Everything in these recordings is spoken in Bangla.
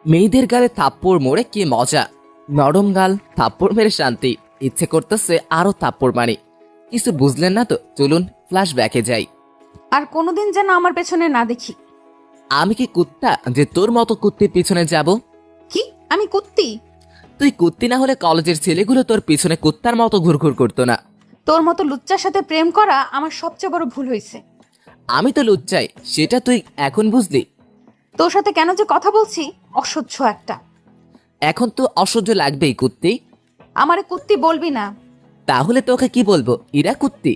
মেয়েদের গালে থাপ্পড় মোড়ে কি মজা। নরম গাল, থাপ্পড় মেরে শান্তি। ইচ্ছে করতেছে আরো থাপ্পড় মারি। কিছু বুঝলেন না তো, চলুন ফ্ল্যাশব্যাকে যাই। আর কোনোদিন যেন আমার পেছনে না দেখি। আমি কি কুত্তা যে তোর মতো কুত্তির পিছনে যাব? কি আমি কুত্তি? তুই কুত্তি না হলে কলেজের ছেলেগুলো তোর পিছনে কুত্তার মতো ঘুরঘুর করতো না। তোর মতো লুচ্চার সাথে প্রেম করা আমার সবচেয়ে বড় ভুল হয়েছে। আমি তো লুচ্চাই, সেটা তুই এখন বুঝলি? তোর সাথে কেন যে কথা বলছি, অসহ্য একটা। এখন তো অসহ্য লাগবেই কুত্তি। আমারে কুত্তি বলবি না। তাহলে তোকে কি বলবো, ইরা কুত্তি?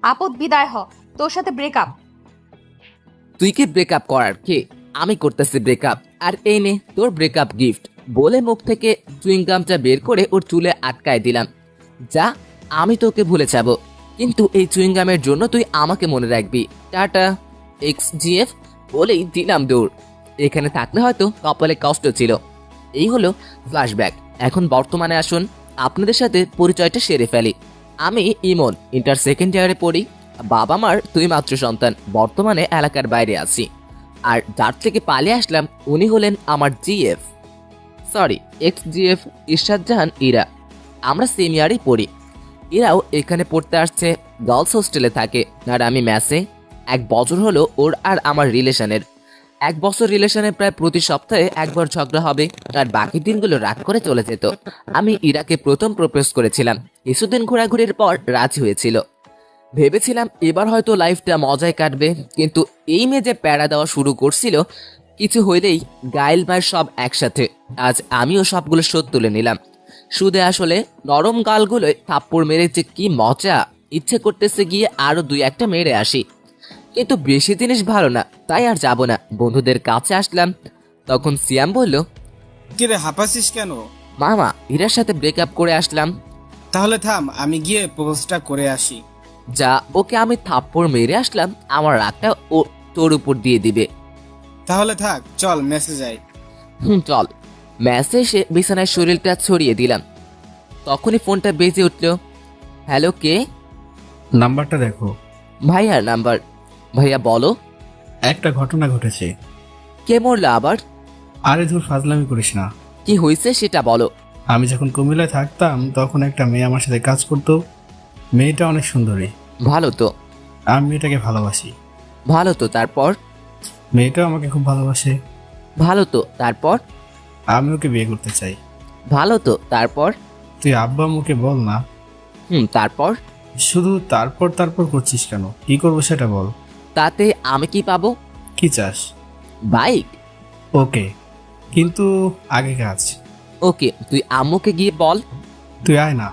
আপদ বিদায় হ, তোর সাথে ব্রেকআপ। তুই কি ব্রেকআপ করার কে? আমি করতেছি ব্রেকআপ, আর এই নে তোর ব্রেকআপ গিফট। বলে মুখ থেকে চুইংগামটা বের করে ওর চুলে আটকায় দিলাম। যা, আমি তোকে ভুলে যাব, কিন্তু এই চুইংগামের জন্য তুই আমাকে মনে রাখবি। টাটা XGF বলেই দিলাম দৌড়। এখানে থাকলে হয়তো কপালে কষ্ট ছিল। এই হলো ফ্ল্যাশব্যাক। এখন বর্তমানে আসুন, আপনাদের সাথে পরিচয়টা সেরে ফেলি। আমি ইমন, ইন্টার সেকেন্ড ইয়ারে পড়ি। বাবা মার দুই মাত্র সন্তান, বর্তমানে এলাকার বাইরে আছি। আর যার থেকে পালিয়ে আসলাম উনি হলেন আমার GF, সরি XGF, ইরশাদ জাহান ইরা। আমরা সেম ইয়ারেই পড়ি। এরাও এখানে পড়তে আসছে, গার্লস হোস্টেলে থাকে, আর আমি ম্যাসে। 1 বছর হলো ওর আর আমার রিলেশনের। 1 বছর রিলেশনে প্রায় প্রতি সপ্তাহে একবার ঝগড়া হবে, আর বাকি দিনগুলো রাগ করে চলে যেত। আমি ইরাকে প্রথম প্রপোজ করেছিলাম। কিছুদিন ঘোরাঘুরির পর রাজি হয়েছিল। ভেবেছিলাম এবার হয়তো লাইফটা মজায় কাটবে, কিন্তু এই মেয়ে যে প্যারা দেওয়া শুরু করছিল, কিছু হইলেই গাইল মায়ের সব একসাথে। আজ আমিও সবগুলো শোধ তুলে নিলাম। সুদে আসলে নরম গালগুলোয় থাপ্পড় মেরে যে কি মজা। ইচ্ছে করতেছে গিয়ে আরো 2-1টা মেরে আসি, কিন্তু বেশি জিনিস ভালো না, তাই আর যাব না। বন্ধুদের কাছে আসলাম, তখন সিয়াম বলল, কিরে হাঁপাছিস কেন? মামা ইরার সাথে ব্রেকআপ করে আসলাম। তাহলে থাম, আমি গিয়ে প্রপোজটা করে আসি। যা, ওকে আমি থাপ্পড় মেরে আসলাম, আমার রাগটা ও তোর উপর দিয়ে দিবে। তাহলে থাক, চল মেসে যাই। চল। ম্যাসে এসে বিছানায় শরীরটা ছড়িয়ে দিলাম। তখনই ফোনটা বেজে উঠল। হ্যালো, কে? নাম্বারটা দেখো। ভাইয়ার নাম্বার। ভাইয়া বলো। একটা ঘটনা ঘটেছে। কে মরলো আবার? আরে ধুর, ফাজলামি করিস না। কি হয়েছে সেটা বলো। আমি যখন কুমিল্লায় থাকতাম তখন একটা মেয়ে আমার সাথে কাজ করতো। মেয়েটা অনেক সুন্দরী। ভালো তো। আমি মেয়েটাকে ভালোবাসি। ভালো তো, তারপর? মেয়েটাও আমাকে খুব ভালোবাসে। ভালো তো, তারপর? আমি ওকে বিয়ে করতে চাই। ভালো তো, তারপর? তুই আব্বা আম্মুকে বল না। তারপর? শুধু তারপর তারপর করছিস কেন? কি করবো সেটা বল। তাতে আমি কি পাবো? কি চাস? বাইক। ওকে, কিন্তু আগে কাজ। ওকে, তুই আম্মুকে গিয়ে বল। তুই আয় না।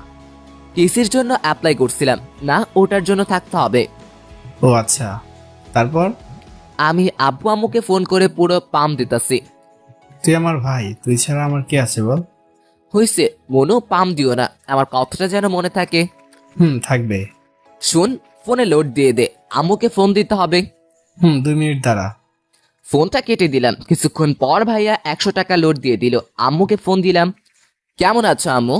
টিসির জন্য অ্যাপ্লাই করছিলাম না, ওটার জন্য থাকতে হবে। ও আচ্ছা, তারপর? আমি আব্বু আম্মুকে ফোন করে পুরো পাম দিতাছি। তুই আমার ভাই, তুই ছাড়া আমার কে আছে বল। হইছে, মনেও পাম দিও না, আমার কথাটা যেন মনে থাকে। থাকবে। শুন, ফোনে লোড দিয়ে দে, আম্মুকে ফোন দিতে হবে। 2 মিনিট দাঁড়া। ফোনটা কেটে দিলাম। কিছুক্ষণ পর ভাইয়া 100 টাকা লোড দিয়ে দিল। আম্মুকে ফোন দিলাম। কেমন আছো আম্মু?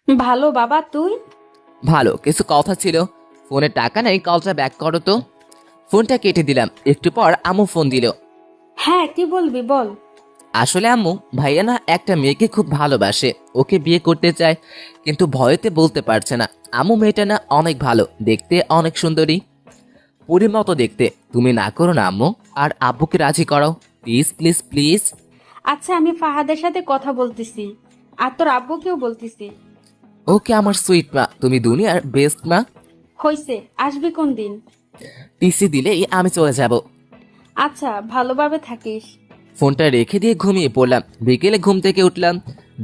ভালো বাবা, তুই? ভালো, কিছু কথা ছিল। ফোনে টাকা নেই, কলটা ব্যাক করো তো। ফোনটা কেটে দিলাম। একটু পর আম্মু ফোন দিল। হ্যাঁ, কি বলবি বল। আসলে আম্মু, ভাইয়া না একটা মেয়েকে খুব ভালোবাসে, ওকে বিয়ে করতে চায়, কিন্তু ভয়েতে বলতে পারছে না। আম্মু, মেয়েটা না অনেক ভালো, দেখতে অনেক সুন্দরী, পরীর মতো দেখতে। তুমি না করো না আম্মু, আর আব্বুকে রাজি করাও, প্লিজ প্লিজ প্লিজ। আচ্ছা, আমি ফাহাদের সাথে কথা বলতেছি, আর তোর আব্বুকেও বলতেছি। ওকে আমার সুইট মা, তুমি দুনিয়ার বেস্ট মা। হইছে, আসবি কোন দিন? টিসি দিলেই আমি চলে যাব। আচ্ছা, ভালোভাবে থাকিস। ফোনটা রেখে দিয়ে ঘুমিয়ে পড়লাম। বিকেলে ঘুম থেকে উঠলাম।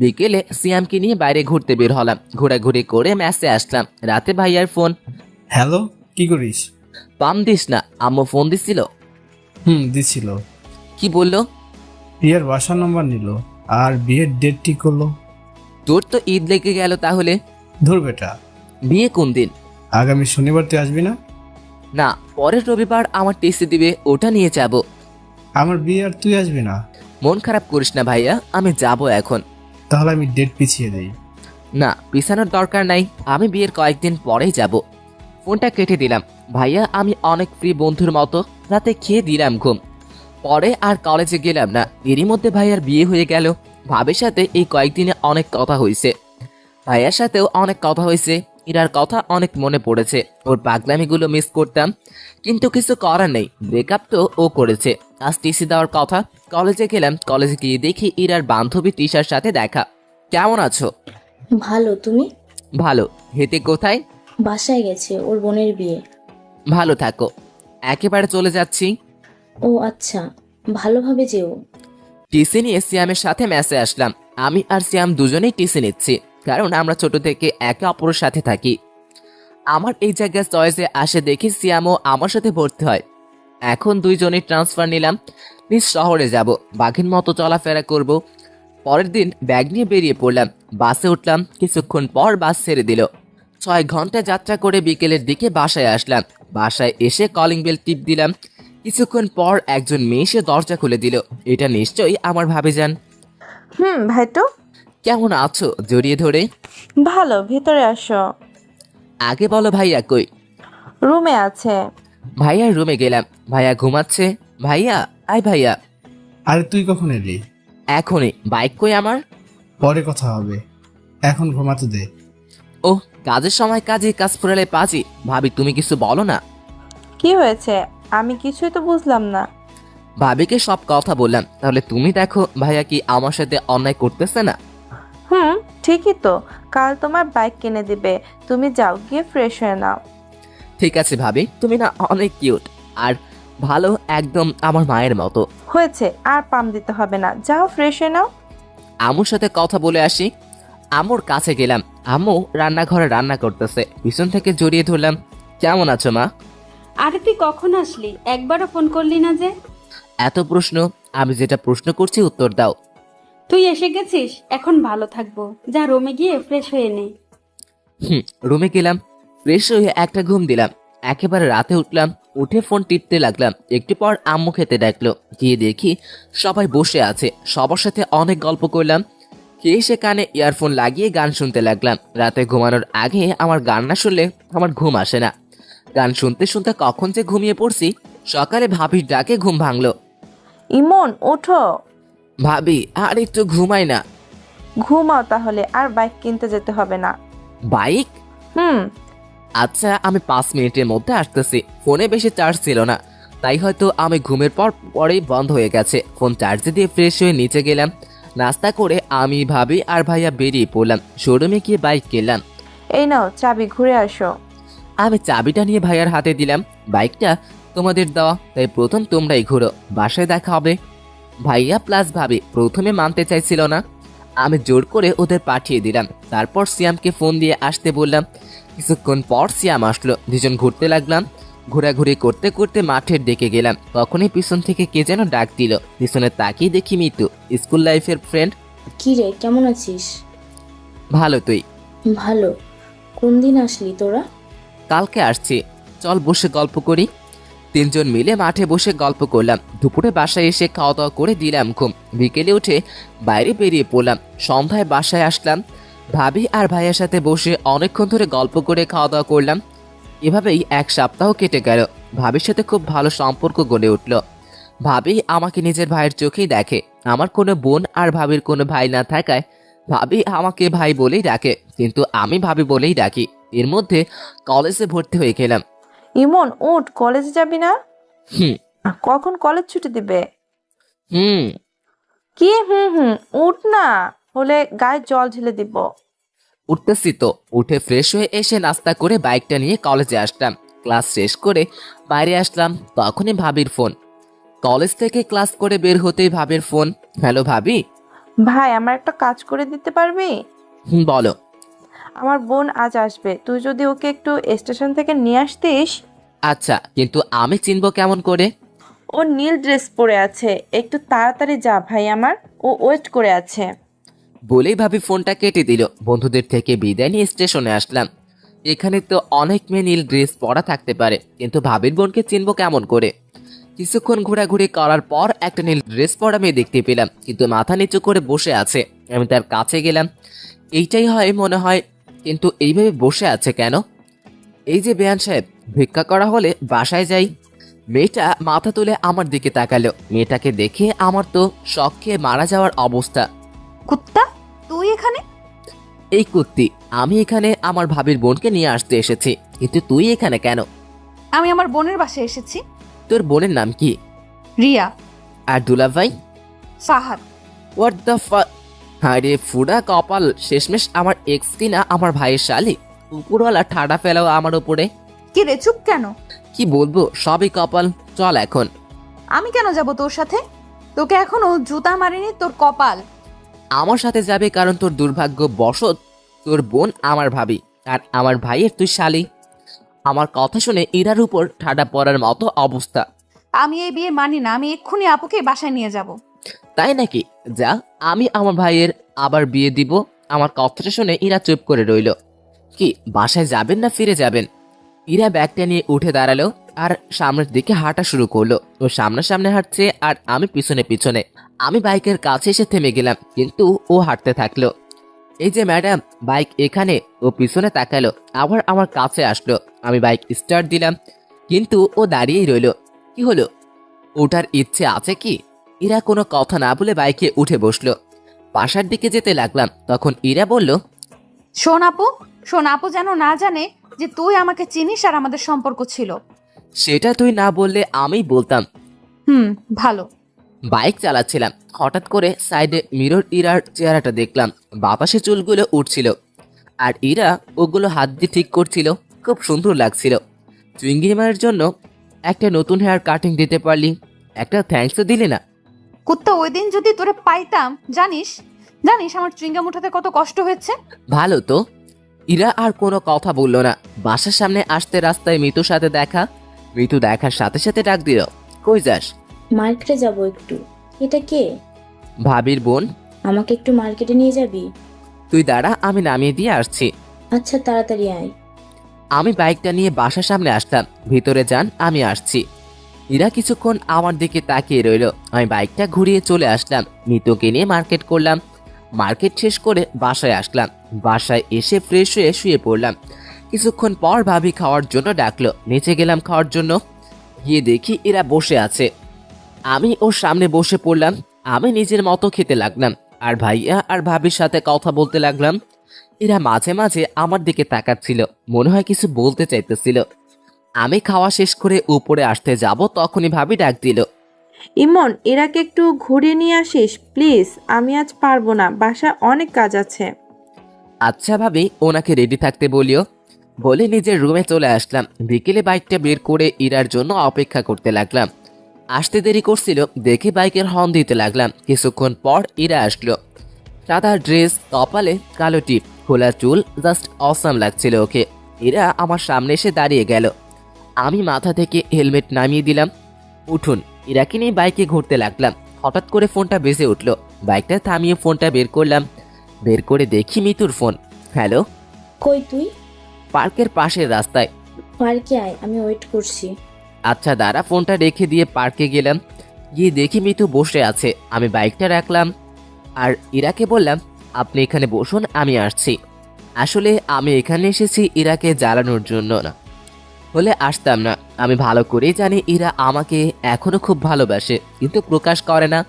বিকেলে সিয়ামকে নিয়ে বাইরে ঘুরতে বের হলাম। ঘোরাঘুরি করে ম্যাচে আসলাম। রাতে ভাইয়ার ফোন। হ্যালো, কি করিস? পাম দিস না, আম্মু ফোন দিছিল। দিছিল। কি বললো? বিয়ের বাসার নম্বর নিল আর বিয়ের ডেট ঠিক করলো। তোর তো ঈদ লেগে গেল তাহলে। ধুর বেটা, বিয়ে কোন দিন? আগামী শনিবার তুই আসবি না? না, পরের রবিবার আমার টেস্টে দিবে, ওটা নিয়ে যাব। আমার বিয়ে আর তুই আসবি না? মন খারাপ করিস না ভাইয়া, আমি যাব এখন। তাহলে আমি ডেট পিছিয়ে দেই। না, পিছানোর দরকার নাই, আমি বিয়ের কয়েকদিন পরেই যাব। ফোনটা কেটে দিলাম। ভাইয়া, আমি অনেক ফ্রি বন্ধুর মতো রাতে খেয়ে দিলাম ঘুম। পরে আর কলেজে গেলাম না। এরই মধ্যে ভাইয়ার বিয়ে হয়ে গেল। ভাবির সাথে এই কয়েকদিনে অনেক কথা হয়েছে, ভাইয়ার সাথেও অনেক কথা হয়েছে। ইরার কথা অনেক মনে পড়েছে, ওর পাগলামিগুলো মিস করতাম, কিন্তু কিছু করার নেই। ব্রেকআপ তো ও করেছে। আজ টিসি দেওয়ার কথা। কলেজে গেলাম, কলেজে গিয়ে দেখি ইরার বান্ধবী টিশার সাথে দেখা। কেমন আছো? ভালো, তুমি? ভালো। হেতে কোথায়? বাসায় গেছে, ওর বোনের বিয়ে। ভালো থাকো। একেবারে চলে যাচ্ছি। ও আচ্ছা, ভালোভাবে যেও। টিসি নিয়ে সিয়ামের সাথে ম্যাচে আসলাম। আমি আর সিয়াম দুজনেই টিসি নিচ্ছি, কারণ আমরা ছোট থেকে একে অপরের সাথে থাকি। আমার এই জায়গায় চয়েসে আসে দেখি সিয়ামও আমার সাথে ভর্তি হয়। এখন দুইজনেই ট্রান্সফার নিলাম, নিজ শহরে যাব, বাঘের মতো চলাফেরা করব। পরের দিন ব্যাগ নিয়ে বেরিয়ে পড়লাম। বাসে উঠলাম, কিছুক্ষণ পর বাস ছেড়ে দিল। 6 ঘন্টা যাত্রা করে বিকেলের দিকে বাসায় আসলাম। বাসায় এসে কলিং বেল টিপ দিলাম। কিছুক্ষণ পর একজন মেয়ে এসে দরজা খুলে দিল। এটা নিশ্চয়ই আমার ভাবিজান। ভাইটু। কেমন আছো? জড়িয়ে ধরে। ভালো, ভেতরে আসো। আগে বলো ভাইয়া কই? রুমে আছে। ভাইয়ার রুমে গেলাম। ভাইয়া ঘুমাচ্ছে। ভাইয়া, আয় ভাইয়া। আরে তুই কখন এলি? এখনই। বাইক কই আমার? পরে কথা হবে, এখন ঘুমাতে দে। ও, কাজের সময় কাজে, কাজ ফুরালে পাজি। ভাবি তুমি কিছু বলো না। কি হয়েছে? আমি কিছুই তো বুঝলাম না। ভাবিকে সব কথা বললাম। তাহলে তুমি দেখো ভাইয়া কি আমার সাথে অন্যায় করতেছে না? ঠিকই তো, কাল তোমার বাইক কিনে দিবে। তুমি যাও, গিয়ে ফ্রেশ হয়ে নাও। ঠিক আছে ভাবি, তুমি না অনেক কিউট আর ভালো, একদম আমার মায়ের মতো। হয়েছে, আর পাম দিতে হবে না, যাও ফ্রেশ হয়ে নাও। আম্মুর সাথে কথা বলে আসি। আম্মুর কাছে গেলাম। আম্মু রান্নাঘরে রান্না করতেছে, পিছন থেকে জড়িয়ে ধরলাম। কেমন আছো মা? আরে তুই কখন আসলি? একবারও ফোন করলি না যে। এত প্রশ্ন, আমি যেটা প্রশ্ন করছি উত্তর দাও। তুই এসে গেছিস, এখন ভালো থাকবো। যা রুমে গিয়ে ফ্রেশ হয়ে নে। রুমে গেলাম, ফ্রেশ হয়ে একটা ঘুম দিলাম। একেবারে রাতে উঠলাম, উঠে ফোন টিপতে লাগলাম। একটু পর আম্মু খেতে ডাকলো। গিয়ে দেখি সবাই বসে আছে, সবার সাথে অনেক গল্প করলাম। খেয়ে সে কানে ইয়ারফোন লাগিয়ে গান শুনতে লাগলাম। রাতে ঘুমানোর আগে আমার গান না শুনলে আমার ঘুম আসে না। গান শুনতে শুনতে কখন যে ঘুমিয়ে পড়ছি। সকালে ভাবির ডাকে ঘুম ভাঙলো। ইমন, ওঠো। ভাবি, আর একটু ঘুমাই না। ঘুমাও তাহলে, আর বাইক কিনতে যেতে হবে না। বাইক? হুম। আচ্ছা, আমি 5 মিনিটের মধ্যে আসতেছি। ফোনে বেশি চার্জ ছিল না, তাই হয়তো আমি ঘুমের পরেই বন্ধ হয়ে গেছে। ফোন চার্জে দিয়ে ফ্রেশ হয়ে নিচে গেলাম। নাস্তা করে আমি, ভাবি আর ভাইয়া বেরিয়ে পড়লাম। শোরুমে গিয়ে বাইক কিনলাম। এই নাও চাবি, ঘুরে আসো। আমি চাবিটা নিয়ে ভাইয়ার হাতে দিলাম। বাইকটা তোমাদের দেওয়া, তাই প্রথম তোমরাই ঘুরো, বাসায় দেখা হবে। ভাইয়া প্লাস ভাবি প্রথমে মানতে চাইছিল না, আমি জোর করে ওদের পাঠিয়ে দিলাম। তারপর সিয়ামকে ফোন দিয়ে আসতে বললাম। কিছুক্ষণ পর সিয়াম আসলো, দুজন ঘুরতে লাগলাম। ঘোরাঘুরি করতে করতে মাঠের দিকে গেলাম। তখনই পিছন থেকে কে যেন ডাক দিল। পিছনে তাকিয়ে দেখি মিতু, স্কুল লাইফের ফ্রেন্ড। কি রে, কেমন আছিস? ভালো, তুই? ভালো। কোন দিন আসলি তোরা? কালকে আসছি, চল বসে গল্প করি। 3 জন মিলে মাঠে বসে গল্প করলাম। দুপুরে বাসায় এসে খাওয়া দাওয়া করে দিলাম ঘুম। বিকেলে উঠে বাইরে বেরিয়ে পড়লাম। সন্ধ্যায় বাসায় আসলাম। ভাবি আর ভাইয়ের সাথে বসে অনেকক্ষণ ধরে গল্প করে খাওয়া দাওয়া করলাম। এভাবেই 1 সপ্তাহ কেটে গেল। ভাবির সাথে খুব ভালো সম্পর্ক গড়ে উঠল। ভাবি আমাকে নিজের ভাইয়ের চোখেই দেখে। আমার কোনো বোন আর ভাবির কোনো ভাই না থাকায় ভাবি আমাকে ভাই বলেই ডাকে, কিন্তু আমি ভাবি বলেই ডাকি। এর মধ্যে কলেজে ভর্তি হয়ে গেলাম। ইমন, উঠ, কলেজে যাবি না? হুম কখন কলেজ ছুটি দিবে? হুম কি উঠ না, হলে গায়ে জল ঢেলে দিব। উঠতেছি তো। উঠে ফ্রেশ হয়ে এসে নাস্তা করে বাইকটা নিয়ে কলেজে আসলাম। ক্লাস শেষ করে বাইরে আসলাম, তখনই ভাবির ফোন। কলেজ থেকে ক্লাস করে বের হতেই ভাবির ফোন। হ্যালো ভাবি। ভাই, আমার একটা কাজ করে দিতে পারবি? বলো। আমার বোন আজ আসবে, তুই যদি ওকে একটু স্টেশন থেকে নিয়ে আসতিস। আচ্ছা, কিন্তু আমি চিনবো কেমন করে? ও নীল ড্রেস পরে আছে, একটু তাড়াতাড়ি যা ভাই আমার, ও ওয়েট করে আছে। বলেই ভাবি ফোনটা কেটে দিল। বন্ধুদের থেকে বিদায় নিয়ে স্টেশনে আসলাম। এখানে তো অনেক মেয়ে নীল ড্রেস পরা থাকতে পারে, কিন্তু ভাবির বোনকে চিনবো কেমন করে? কিছুক্ষণ ঘোরাঘুরি করার পর একটা নীল ড্রেস পরা মেয়ে দেখতে পেলাম, কিন্তু মাথা নিচু করে বসে আছে। আমি তার কাছে গেলাম। এইটাই হয় মনে হয়, কিন্তু এইভাবে বসে আছে কেন? এই যে বেয়ান সাহেব, ভিক্ষা করা হলে বাসায় যাই। মেয়েটা মাথা তুলে আমার দিকে তাকালো। মেয়েটাকে দেখে আমার তো শক খেয়ে মারা যাওয়ার অবস্থা। কুত্তা, তুই এখানে? এই কুত্তি, আমি এখানে আমার ভাবির বোনকে নিয়ে আসতে এসেছি, কিন্তু তুই এখানে কেন? আমি আমার বোনের বাসায় এসেছি। তোর বোনের নাম কি? রিয়া। আর দুলাভাই? ফাহাদ। হোয়াট দ্য আরে ফুডা কপাল, শেষমেশ আমার এক্স কিনা আমার ভাইয়ের শালি। উপরওয়ালা ঠাডা ফেলাও আমার উপরে। কি রে, চুপ কেন? কি বলবো, সবই কপাল। চল এখন। আমি কেন যাব তোর সাথে? তোকে এখনো জুতা মারিনি, তোর কপাল। আমার সাথে যাবে কারণ তোর দুর্ভাগ্য বশত তোর বোন আমার ভাবি, আর আমার ভাইয়ের তুই শালি। আমার কথা শুনে ইরার উপর ঠাডা পড়ার মতো অবস্থা। আমি এই বিয়ে মানি না, আমি এক্ষুনি আপুকে বাসায় নিয়ে যাব। তাই নাকি? যা, আমি আমার ভাইয়ের আবার বিয়ে দিব। আমার কথাটা শুনে ইরা চুপ করে রইল। কি, বাসায় যাবেন না ফিরে যাবেন? ইরা ব্যাগটা নিয়ে উঠে দাঁড়ালো আর সামনের দিকে হাঁটা শুরু করলো। ও সামনে হাঁটছে আর আমি পিছনে পিছনে। আমি বাইকের কাছে এসে থেমে গেলাম, কিন্তু ও হাঁটতে থাকলো। এই যে ম্যাডাম, বাইক এখানে। ও পিছনে তাকালো, আবার আমার কাছে আসলো। আমি বাইক স্টার্ট দিলাম, কিন্তু ও দাঁড়িয়েই রইলো। কি হলো, ওঠার ইচ্ছে আছে কি? ইরা কোনো কথা না বলে বাইকে উঠে বসলো। বাসার দিকে যেতে লাগলাম, তখন ইরা বলল, শোন আপু যেন না জানে যে তুই আমাকে চিনিস আর আমাদের সম্পর্ক ছিল। সেটা তুই না বললে আমি বলতাম। ভালো। বাইক চালাচ্ছিলাম, হঠাৎ করে সাইডে মিরর ইরার চেহারাটা দেখলাম। বাতাসে চুলগুলো উঠছিল আর ইরা ওগুলো হাত দিয়ে ঠিক করছিল। খুব সুন্দর লাগছিল। চুইংগিমারের জন্য একটা নতুন হেয়ার কাটিং দিতে পারলি, একটা থ্যাঙ্কসও দিলি না। কুত্তা, ওই দিন যদি তোরে পাইতাম, জানিস আমার চুইংগাম উঠাতে কত কষ্ট হয়েছে। ভালো তো। ইরা আর কোনো কথা বলল না। বাসার সামনে আসতে রাস্তায় মিতুর সাথে দেখা। মিতু দেখার সাথে সাথে ডাক দিল, কই যাস? মার্কেটে যাব একটু। এটা কে? ভাবির বোন। আমাকে একটু মার্কেটে নিয়ে যাবি? তুই দাঁড়া, আমি নামিয়ে দিয়ে আসছি। আচ্ছা, তাড়াতাড়ি আয়। আমি বাইকটা নিয়ে বাসার সামনে আসলাম। ভিতরে যান, আমি আসছি। ইরা কিছুক্ষণ আমার দিকে তাকিয়ে রইল। আমি বাইকটা ঘুরিয়ে চলে আসলাম। মিতুকে নিয়ে মার্কেট করলাম। মার্কেট শেষ করে বাসায় আসলাম। বাসায় এসে ফ্রেশ হয়ে শুয়ে পড়লাম। কিছুক্ষণ পর ভাবি খাওয়ার জন্য ডাকলো। নিচে গেলাম খাওয়ার জন্য। গিয়ে দেখি এরা বসে আছে। আমি ওর সামনে বসে পড়লাম। আমি নিজের মতো খেতে লাগলাম আর ভাইয়া আর ভাবির সাথে কথা বলতে লাগলাম। এরা মাঝে মাঝে আমার দিকে তাকাচ্ছিল, মনে হয় কিছু বলতে চাইতেছিল। আমি খাওয়া শেষ করে উপরে আসতে যাব, তখনই ভাবি ডাক দিল, ইমন, এরাকে একটু ঘুরিয়ে নিয়ে আসিস প্লিজ। আমি আজ পারবো না, বাসায় অনেক কাজ আছে। আচ্ছা ভাবি, ওনাকে রেডি থাকতে বলিও। বলে নিজের রুমে চলে আসলাম। বিকেলে বাইকটা বের করে ইরার জন্য অপেক্ষা করতে লাগলাম। আসতে দেরি করছিল দেখে বাইকের হর্ন দিতে লাগলাম। কিছুক্ষণ পর ইরা আসলো। সাদা ড্রেস, কপালে কালো টিপ, খোলা চুল, জাস্ট অসাম লাগছিল ওকে। ইরা আমার সামনে এসে দাঁড়িয়ে গেল। আমি মাথা থেকে হেলমেট নামিয়ে দিলাম। উঠুন। ইরাকে নিয়ে বাইকে ঘুরতে লাগলাম। হঠাৎ করে ফোনটা বেজে উঠলো। বাইকটা থামিয়ে ফোনটা বের করলাম। বের করে দেখি মিতুর ফোন। হ্যালো। কই তুই? পার্কের পাশের রাস্তায়। পার্কে আয়, আমি ওয়েট করছি। আচ্ছা দাঁড়া। ফোনটা রেখে দিয়ে পার্কে গেলাম। গিয়ে দেখি মিতু বসে আছে। আমি বাইকটা রাখলাম আর ইরাকে বললাম, আপনি এখানে বসুন, আমি আসছি। আসলে আমি এখানে এসেছি ইরাকে জ্বালানোর জন্য না হলে আসতাম না। আমি ভালো করেই জানি ইরা আমাকে এখনো খুব ভালোবাসে, কিন্তু প্রকাশ করে না।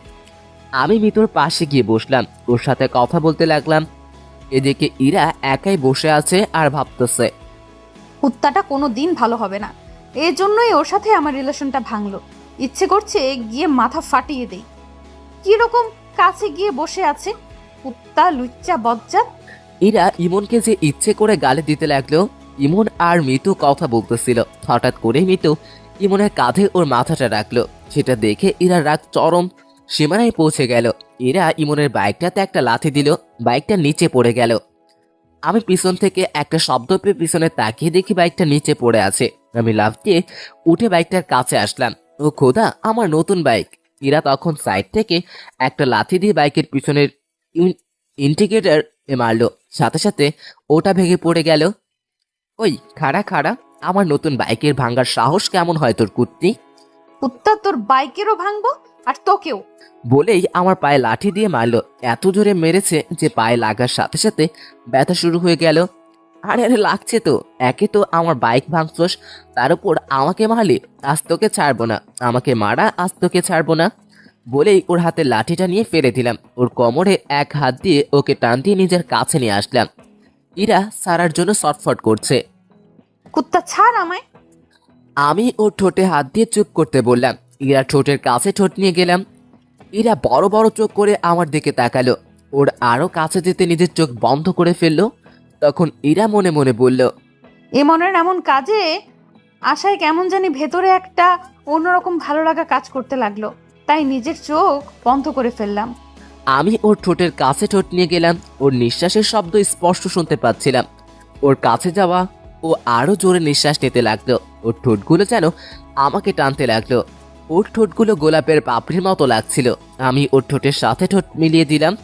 আমি মিতুর পাশে গিয়ে বসলাম, ওর সাথে কথা বলতে লাগলাম। এদিকে ইরা একাই বসে আছে আর ভাবতেছে। কুত্তাটা কোনো দিন ভালো হবে না, এই জন্যই ওর সাথে আমার রিলেশনটা ভাঙলো। ইচ্ছে করছে গিয়ে মাথা ফাটিয়ে দেই। কিরকম কাছে গিয়ে বসে আছে কুত্তা, লুচ্চা বজ্জাত। ইরা ইমনকে যে ইচ্ছে করে গালি দিতে লাগলো। ইমন আর মিতু কথা বলতেছিল। হঠাৎ করে মিতু ইমনের কাঁধে ওর মাথাটা রাখলো। সেটা দেখে ইরার রাগ চরম সীমানায় পৌঁছে গেল। ইরা ইমনের বাইকটাতে একটা লাথি দিল, বাইকটা নিচে পড়ে গেল। আমি পিছন থেকে একটা শব্দ পেয়ে পিছনে তাকিয়ে দেখি বাইকটা নিচে পড়ে আছে। আমি লাফ দিয়ে উঠে বাইকটার কাছে আসলাম। ও খোদা, আমার নতুন বাইক! ইরা তখন সাইড থেকে একটা লাথি দিয়ে বাইকের পিছনের ইন্ডিকেটর মারলো। সাথে সাথে ওটা ভেঙে পড়ে গেল। ওই খাড়া খাড়া, আমার নতুন বাইকের ভাঙার সাহস কেমন হয় তোর কুত্তি? কুত্তা, তোর বাইকেরও ভাঙবো আর তোকেও। বলেই আমার পায়ে লাঠি দিয়ে মারলো। এত জোরে মেরেছে যে পায়ে লাগার সাথে সাথে ব্যথা শুরু হয়ে গেল। আরে আরে লাগছে তো, একে তো আমার বাইক ভাঙছস, তার উপর আমাকে মারলি, আজ তোকে ছাড়বো না, আমাকে মারা, আজ তোকে ছাড়বো না। বলেই ওর হাতে লাঠিটা নিয়ে ফেলে দিলাম। ওর কোমরে এক হাত দিয়ে ওকে টান দিয়ে নিজের কাছে নিয়ে আসলাম। ইরা সারার জন্য ছটফট করছে। কুত্তা ছাড় আমায়। আমি ওর ঠোঁটে হাত দিয়ে চুপ করতে বললাম। ইরা ঠোঁটের কাছে ঠোঁট নিয়ে গেলাম। ইরা বড় বড় চোখ করে আমার দিকে তাকালো। ওর আরো কাছে যেতে নিজের চোখ বন্ধ করে ফেললো। তখন ইরা মনে মনে বলল, ইমনের এমন কাজে আশায় কেমন জানি ভেতরে একটা অন্যরকম ভালো লাগা কাজ করতে লাগলো, তাই নিজের চোখ বন্ধ করে ফেললাম। আমি ওর ঠোঁটের কাছে ঠোঁট নিয়ে গেলাম। ওর নিঃশ্বাসের শব্দ স্পষ্ট শুনতে পাচ্ছিলাম। ওর কাছে যাওয়া, ও আরো জোরে নিঃশ্বাস নিতে লাগলো। ওর ঠোঁটগুলো যেন আমাকে টানতে লাগলো। ওর ঠোঁটগুলো গোলাপের পাপড়ির মতো লাগছিল। আমি ওর ঠোঁটের সাথে ঠোঁট মিলিয়ে দিলাম।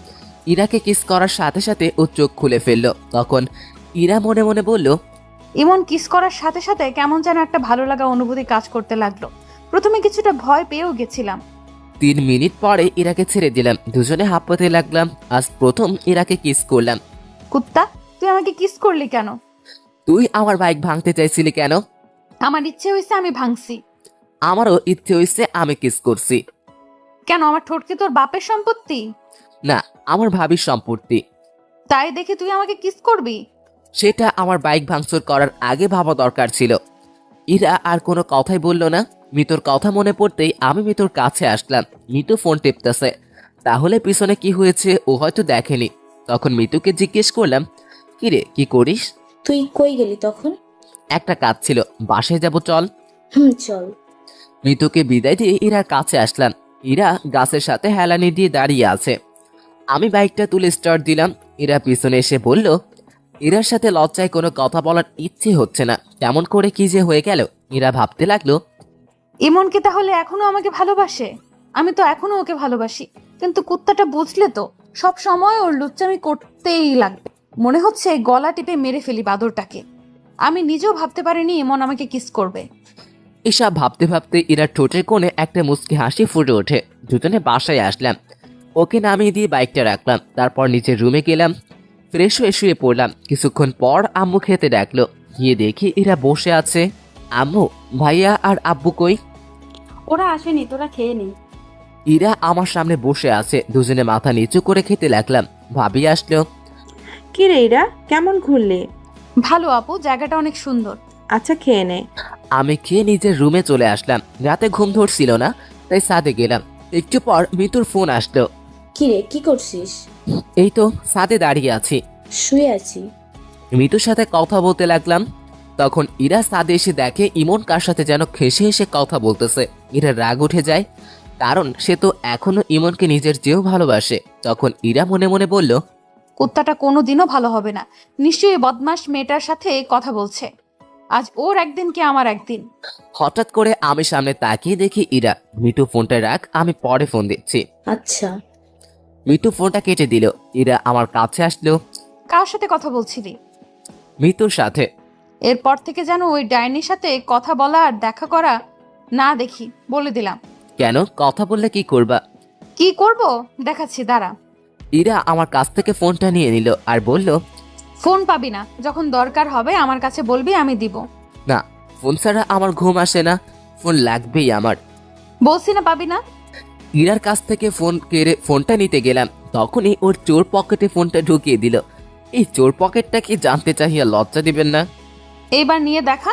ইরাকে কিস করার সাথে সাথে ও চোখ খুলে ফেললো। তখন ইরা মনে মনে বলল, ইমন কিস করার সাথে সাথে কেমন যেন একটা ভালো লাগা অনুভূতি কাজ করতে লাগলো। প্রথমে কিছুটা ভয় পেয়েও গেছিলাম। 3 মিনিট পরে ইরাকে ছেড়ে দিলাম। দুজনে হাঁপাতে লাগলাম। আজ প্রথম ইরাকে কিস করলাম। কুত্তা, তুই আমাকে কিস করলি কেন? তুই আমার বাইক ভাঙতে চাইছিলি কেন? আমার ইচ্ছে হয়েছে, আমি ভাঙছি। আমারও ইচ্ছে হয়েছে, আমি কিস করছি। কেন, আমার ঠোঁট কি তোর বাপের সম্পত্তি? না, আমার ভাবির সম্পত্তি। তাই দেখে তুই আমাকে কিস করবি? সেটা আমার বাইক ভাঙচুর করার আগে ভাবা দরকার ছিল। ইরা আর কোনো কথাই বলল না। মিতুর কথা মনে পড়তেই আমি মিতুর কাছে আসলাম। মিতু ফোন টিপতেছে। তাহলে পিছনে কি হয়েছে ও হয়তো দেখেনি। তখন মিতুকে জিজ্ঞেস করলাম, কিরে কি করিস? তুই কই গেলি তখন? একটা কাজ ছিল, বাসায় যাব, চল। চল। মিতুকে বিদায় দিয়ে ইরার কাছে আসলাম। ইরা গাছের সাথে হেলানি দিয়ে দাঁড়িয়ে আছে। আমি বাইকটা তুলে স্টার্ট দিলাম। ইরা পিছনে এসে বলল, ইরার সাথে লজ্জায় কোনো কথা বলার ইচ্ছে হচ্ছে না। কেমন করে কি যে হয়ে গেল। ইরা ভাবতে লাগলো, ইমন কি তাহলে এখনো আমাকে ভালোবাসে? আমি তো এখনো ওকে ভালোবাসি, কিন্তু কুত্তাটা বুঝলে তো সব সময় ওর লুচ্চামি করতেই লাগবে। মনে হচ্ছে গলা টিপে মেরে ফেলি বাদরটাকে। আমি নিজেও ভাবতে পারিনি ইমন আমাকে কিস করবে। এসব ভাবতে ভাবতে ইরার ঠোঁটের কোণে একটা মুচকি হাসি ফুটে ওঠে। দুজনে বাসায় আসলাম। ওকে নামিয়ে দিয়ে বাইকটা রাখলাম। তারপর নিচের রুমে গেলাম। ফ্রেশ হয়ে শুয়ে পড়লাম। কিছুক্ষণ পর আম্মু খেতে ডাকলো। গিয়ে দেখি ইরা বসে আছে। আম্মু, ভাইয়া আর আব্বু কই? ওরা আসেনি, তোরা খেয়ে নি। ইরা আমার সামনে বসে আছে। দুজনে মাথা নিচু করে খেতে লাগলাম। ভাবি আসলো। কি রে ইরা, কেমন ঘুরলি? ভালো আপু, জায়গাটা অনেক সুন্দর। আচ্ছা খেয়ে নে। আমি খেয়ে নিজের রুমে চলে আসলাম। রাতে ঘুম ধরছিল না, তাই ছাদে গেলাম। একটু পর মিতুর ফোন আসলো। কি রে, কি করছিস? এই তো ছাদে দাঁড়িয়ে আছি। শুয়ে আছি। মিতুর সাথে কথা বলতে লাগলাম। তখন ইরা ছাদে এসে দেখে ইমন কার সাথে যেন খেসে হেসে কথা বলতেছে। ইরা রাগ উঠে যায়, কারণ সে তো এখনো ইমনকে নিজের চেয়েও ভালোবাসে। তখন ইরা মনে মনে বলল, কুত্তাটা কোনোদিনও ভালো হবে না। নিশ্চয়ই বদমাস মেয়েটার সাথে কথা বলছে। আজ ওর একদিন কি আমার একদিন। হঠাৎ করে আমি সামনে তাকিয়ে দেখি ইরা। মিতু ফোনটা রাখ, আমি পরে ফোন দিচ্ছি। আচ্ছা। মিতু ফোনটা কেটে দিল। ইরা আমার কাছে আসলো। কার সাথে কথা বলছিলি? মিতুর সাথে। এরপর থেকে যেন ওই ডাইনির সাথে কথা বলা আর দেখা করা না দেখি, বলে দিলাম। কেন, কথা বললে কি করবা? কি করব দেখাচ্ছি, দাঁড়া। ইরা আমার কাছ থেকে ফোনটা নিয়ে নিল আর বলল, ফোন পাবি না, যখন দরকার হবে আমার কাছে বলবি, আমি দিব। না, ফোন ছাড়া আমার ঘুম আসে না, ফোন লাগবেই আমার। বলছি না পাবি না। ইরার কাছ থেকে ফোন কেড়ে ফোনটা নিতে গেলাম। তখনই ওর চোর পকেটে ফোনটা ঢুকিয়ে দিল। এই চোর পকেটটা কি জানতে চাহিয়া লজ্জা দিবেন না? এইবার নিয়ে দেখা।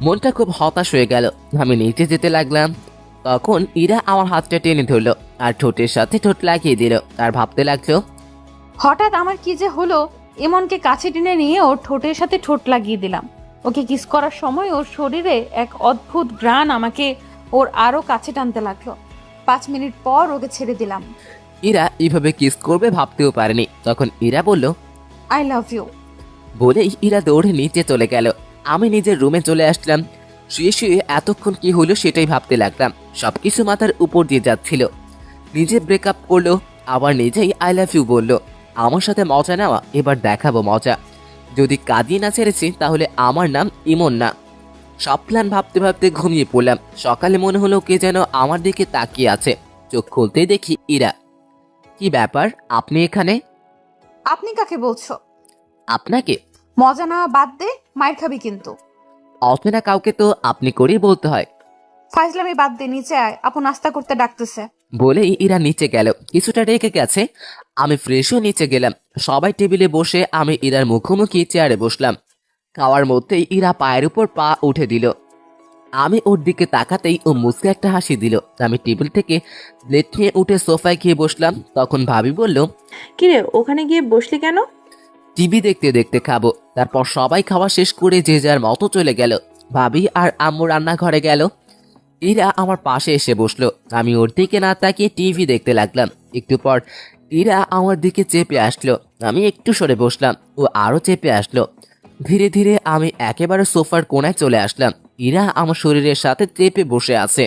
মনটা খুব হতাশ হয়ে গেল। আমি নিচে যেতে লাগলাম। তখন ইরা আমার হাতটা টেনে ধরলো আর ঠোঁটের সাথে ঠোঁট লাগিয়ে দিল। আর ভাবতে লাগলো, হঠাৎ আমার কি যে হলো, এমনকে কাছে টেনে নিয়ে ওর ঠোঁটের সাথে ঠোঁট লাগিয়ে দিলাম। ওকে কিস করার সময় ওর শরীরে এক অদ্ভুত ঘ্রাণ আমাকে ওর আরো কাছে টানতে লাগলো। 5 মিনিট পর ওকে ছেড়ে দিলাম। ইরা এইভাবে কিস করবে ভাবতেও পারেনি। তখন ইরা বলল, আই লাভ ইউ। বলেই ইরা দৌড়ে নিচে চলে গেল। আমি নিজের রুমে চলে আসলাম। শুয়ে শুয়ে এতক্ষণ কি হলো সেটাই ভাবতে লাগলাম। সবকিছু মাথার উপর দিয়ে যাচ্ছিল। নিজে ব্রেকআপ করলো, আবার নিজেই আই লাভ ইউ বললো। আমার সাথে মজা নেওয়া, এবার দেখাবো মজা। যদি কাঁদিয়ে না ছেড়েছি তাহলে আমার নাম ইমন না। সব প্ল্যান ভাবতে ভাবতে ঘুমিয়ে পড়লাম। সকালে মনে হলো কে যেন আমার দিকে তাকিয়ে আছে। চোখ খুলতেই দেখি ইরা। কি ব্যাপার, আপনি এখানে? আপনি কাকে বলছো? আপনাকে? মজা নেওয়া বাদ দে, মাইর খাবি কিন্তু। অচেনা কাউকে তো আপনি করেই বলতে হয়। ফাইজলামি বাদ দে, নিচে আয়, আপু নাস্তা করতে ডাকতেছে। বলেই ইরা নিচে গেল, কিছুটা রেখে গেছে। আমি ফ্রেশ হয়ে নিচে গেলাম। সবাই টেবিলে বসে, আমি ইরার মুখোমুখি চেয়ারে বসলাম। খাওয়ার মধ্যেই ইরা পায়ের উপর পা উঠে দিল। আমি ওর দিকে তাকাতেই ও মুচকে একটা হাসি দিল। আমি টেবিল থেকে প্লেট নিয়ে উঠে সোফায় গিয়ে বসলাম। তখন ভাবি বলল, কিরে ওখানে গিয়ে বসলি কেন? টিভি দেখতে দেখতে খাবো। তারপর সবাই খাওয়া শেষ করে যে যার মতো চলে গেল। ভাবি আর আম্মু রান্নাঘরে গেল। ইরা আমার পাশে এসে বসলো। আমি ওর দিকে না তাকিয়ে টিভি দেখতে লাগলাম। একটু পর ইরা আমার দিকে চেপে আসলো। আমি একটু সরে বসলাম, ও আরো চেপে আসলো। ধীরে ধীরে আমি একেবারে সোফার কোণায় চলে আসলাম। ইরা আমার শরীরের সাথে চেপে বসে আছে।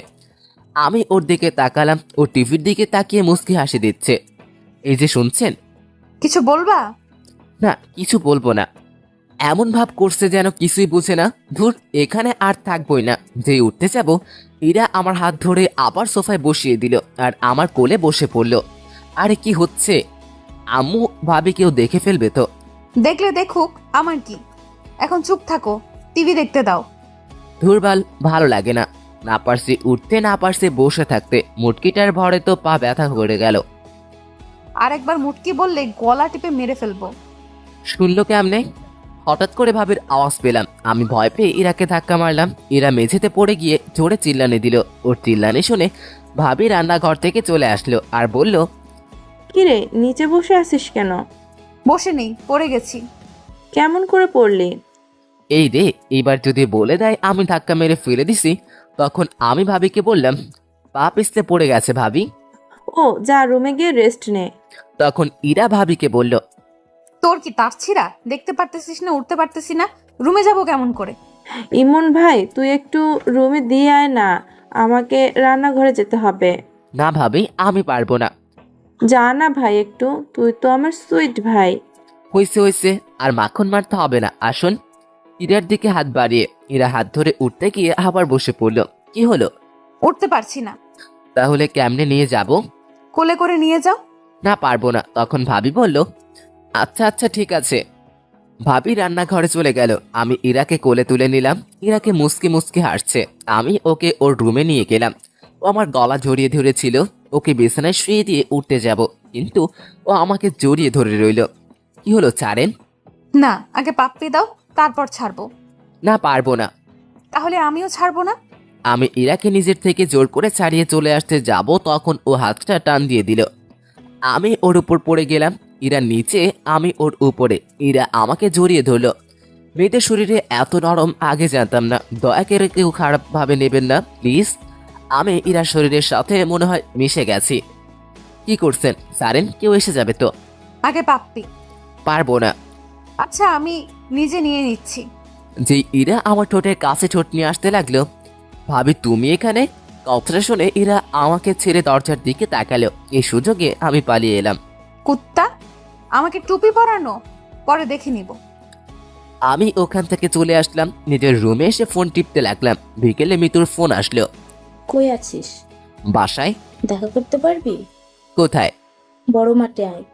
আমি ওর দিকে তাকালাম, ও টিভির দিকে তাকিয়ে মুচকি হাসি দিচ্ছে। এই যে শুনছেন? কিছু বলবা? না, কিছু বলবো না। এমন ভাব করছে যেন কিছুই বুঝে না। ধুর, এখানে আর থাকবোই না। যেই উঠতে যাব, ইরা আমার হাত ধরে আবার সোফায় বসিয়ে দিল আর আমার কোলে বসে পড়ল। আরে কি হচ্ছে? আম্মু ভাবি কেউ দেখে ফেলবে তো। দেখলে দেখুক, আমার কি। এখন চুপ থাকো, টিভি দেখতে দাও। ধুরবাল, ভালো লাগে না। না পারছি উঠতে, না পারছি বসে থাকতে। মুটকিটার ভরে তো পা ব্যথা করে গেল। আর একবার মুটকি বললে গলা টিপে মেরে ফেলবো। শুনলো কেমনে? হঠাৎ করে ভাবির আওয়াজ পেলাম। আমি ভয় পেয়ে ইরাকে ধাক্কা মারলাম। ইরা মেঝেতে পড়ে গিয়ে জোরে চিল্লানি দিল। ওর চিল্লানি শুনে ভাবি রান্নাঘর থেকে চলে আসলো আর বলল, কিরে নিচে বসে আছিস কেন? বসে নেই, পড়ে গেছি। কেমন করে পড়লি? এই রে, এবার যদি বলে দেয় আমি ধাক্কা মেরে ফেলে দিছি, তখন আমি ভাবিকে বললাম, পা পিছলে পড়ে গেছে ভাবি। ও যা রুমে গিয়ে রেস্ট নে। তখন ইরা ভাবিকে বলল, তোর কি তার ছিঁড়া? দেখতে পারতেছিস না, উঠতে পারতেছি না, রুমে যাব কেমন করে? ইমন ভাই তুই একটু রুমে দিয়ে আয় না, আমাকে রান্নাঘরে যেতে হবে। না ভাবি, আমি পারবো না। যা না ভাই একটু, তুই তো আমার সুইট ভাই। হয়েছে হয়েছে, আর মাখন মারতে হবে না, আসুন। ইরার দিকে হাত বাড়িয়ে ইরা হাত ধরে উঠতে গিয়ে আবার বসে পড়ল। কি হলো? উঠতে পারছি না। তাহলে কেমনে নিয়ে যাব? কোলে করে নিয়ে যাও। না, পারবো না। তখন ভাবি বলল, আচ্ছা আচ্ছা ঠিক আছে। ভাবি রান্নাঘরে চলে গেল। আমি ইরাকে কোলে তুলে নিলাম। ইরাকে মুসকি মুসকি হাসছে। আমি ওকে ওর রুমে নিয়ে গেলাম। ও আমার গলা জড়িয়ে ধরেছিল। ওকে বিছানায় শুয়ে দিয়ে উঠতে যাব, কিন্তু ও আমাকে জড়িয়ে ধরে রইল। কি হলো, ছাড়েন? না, আগে পাপ্পি দাও, তারপর ছাড়বো। না, পারবো না। তাহলে আমিও ছাড়বো না। আমি ইরাকে নিজের থেকে জোর করে ছাড়িয়ে চলে আসতে যাব, তখন ও হাতটা টান দিয়ে দিল। আমি ওর উপর পড়ে গেলাম। ইরা নিচে, আমি ওর উপরে। ইরা আমাকে জড়িয়ে ধরল। মেয়েদের শরীরে এত নরম আগে জানতাম না। দয়া করে কেউ খারাপভাবে নেবেন না প্লিজ। আমি ইরার শরীরের সাথে মনে হয় মিশে গেছি। কি করছেন? সারেন, কেউ এসে যাবে তো। আগে পাপ্পি। পারবো না। আচ্ছা, আমি নিজে নিয়ে নিচ্ছি। যে ইরা আমার ঠোঁটের কাছে ঠোঁট নিয়ে আসতে লাগলো। ভাবি তুমি এখানে? কথাটা শুনে ইরা আমাকে ছেড়ে দরজার দিকে তাকালো। এই সুযোগে আমি পালিয়ে এলাম। কুত্তা, আমাকে টুপি পরানো, পরে দেখে নিব। আমি ওখান থেকে চলে আসলাম। নিজের রুমে এসে ফোন টিপতে লাগলাম। বিকেলে মিতুর ফোন আসলো। কই আছিস? বাসায়। দেখা করতে পারবি? কোথায়? বড় মাঠে আয়।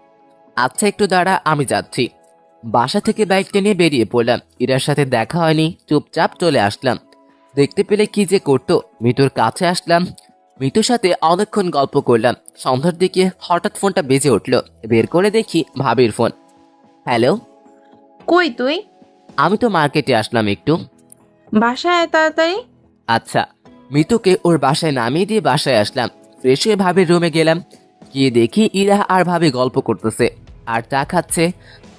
আচ্ছা একটু দাঁড়া, আমি যাচ্ছি। বাসা থেকে বাইকটা নিয়ে বেরিয়ে পড়লাম। ইরার সাথে দেখা হয়নি, চুপচাপ চলে আসলাম। দেখতে পেলে কি যে করতো। মিতুর কাছে আসলাম। মিতুর সাথে অনেকক্ষণ গল্প করলাম। সন্ধ্যার দিকে হঠাৎ ফোনটা বেজে উঠলো। বের করে দেখি ভাবির ফোন। হ্যালো। কই তুই? আমি তো মার্কেটে আসলাম একটু। বাসায় আয় তাড়াতাড়ি। আচ্ছা। মিতুকে ওর বাসায় নামিয়ে দিয়ে বাসায় আসলাম। ফ্রেশ হয়ে ভাবির রুমে গেলাম। গিয়ে দেখি ইরা আর ভাবি গল্প করতেছে আর চা খাচ্ছে।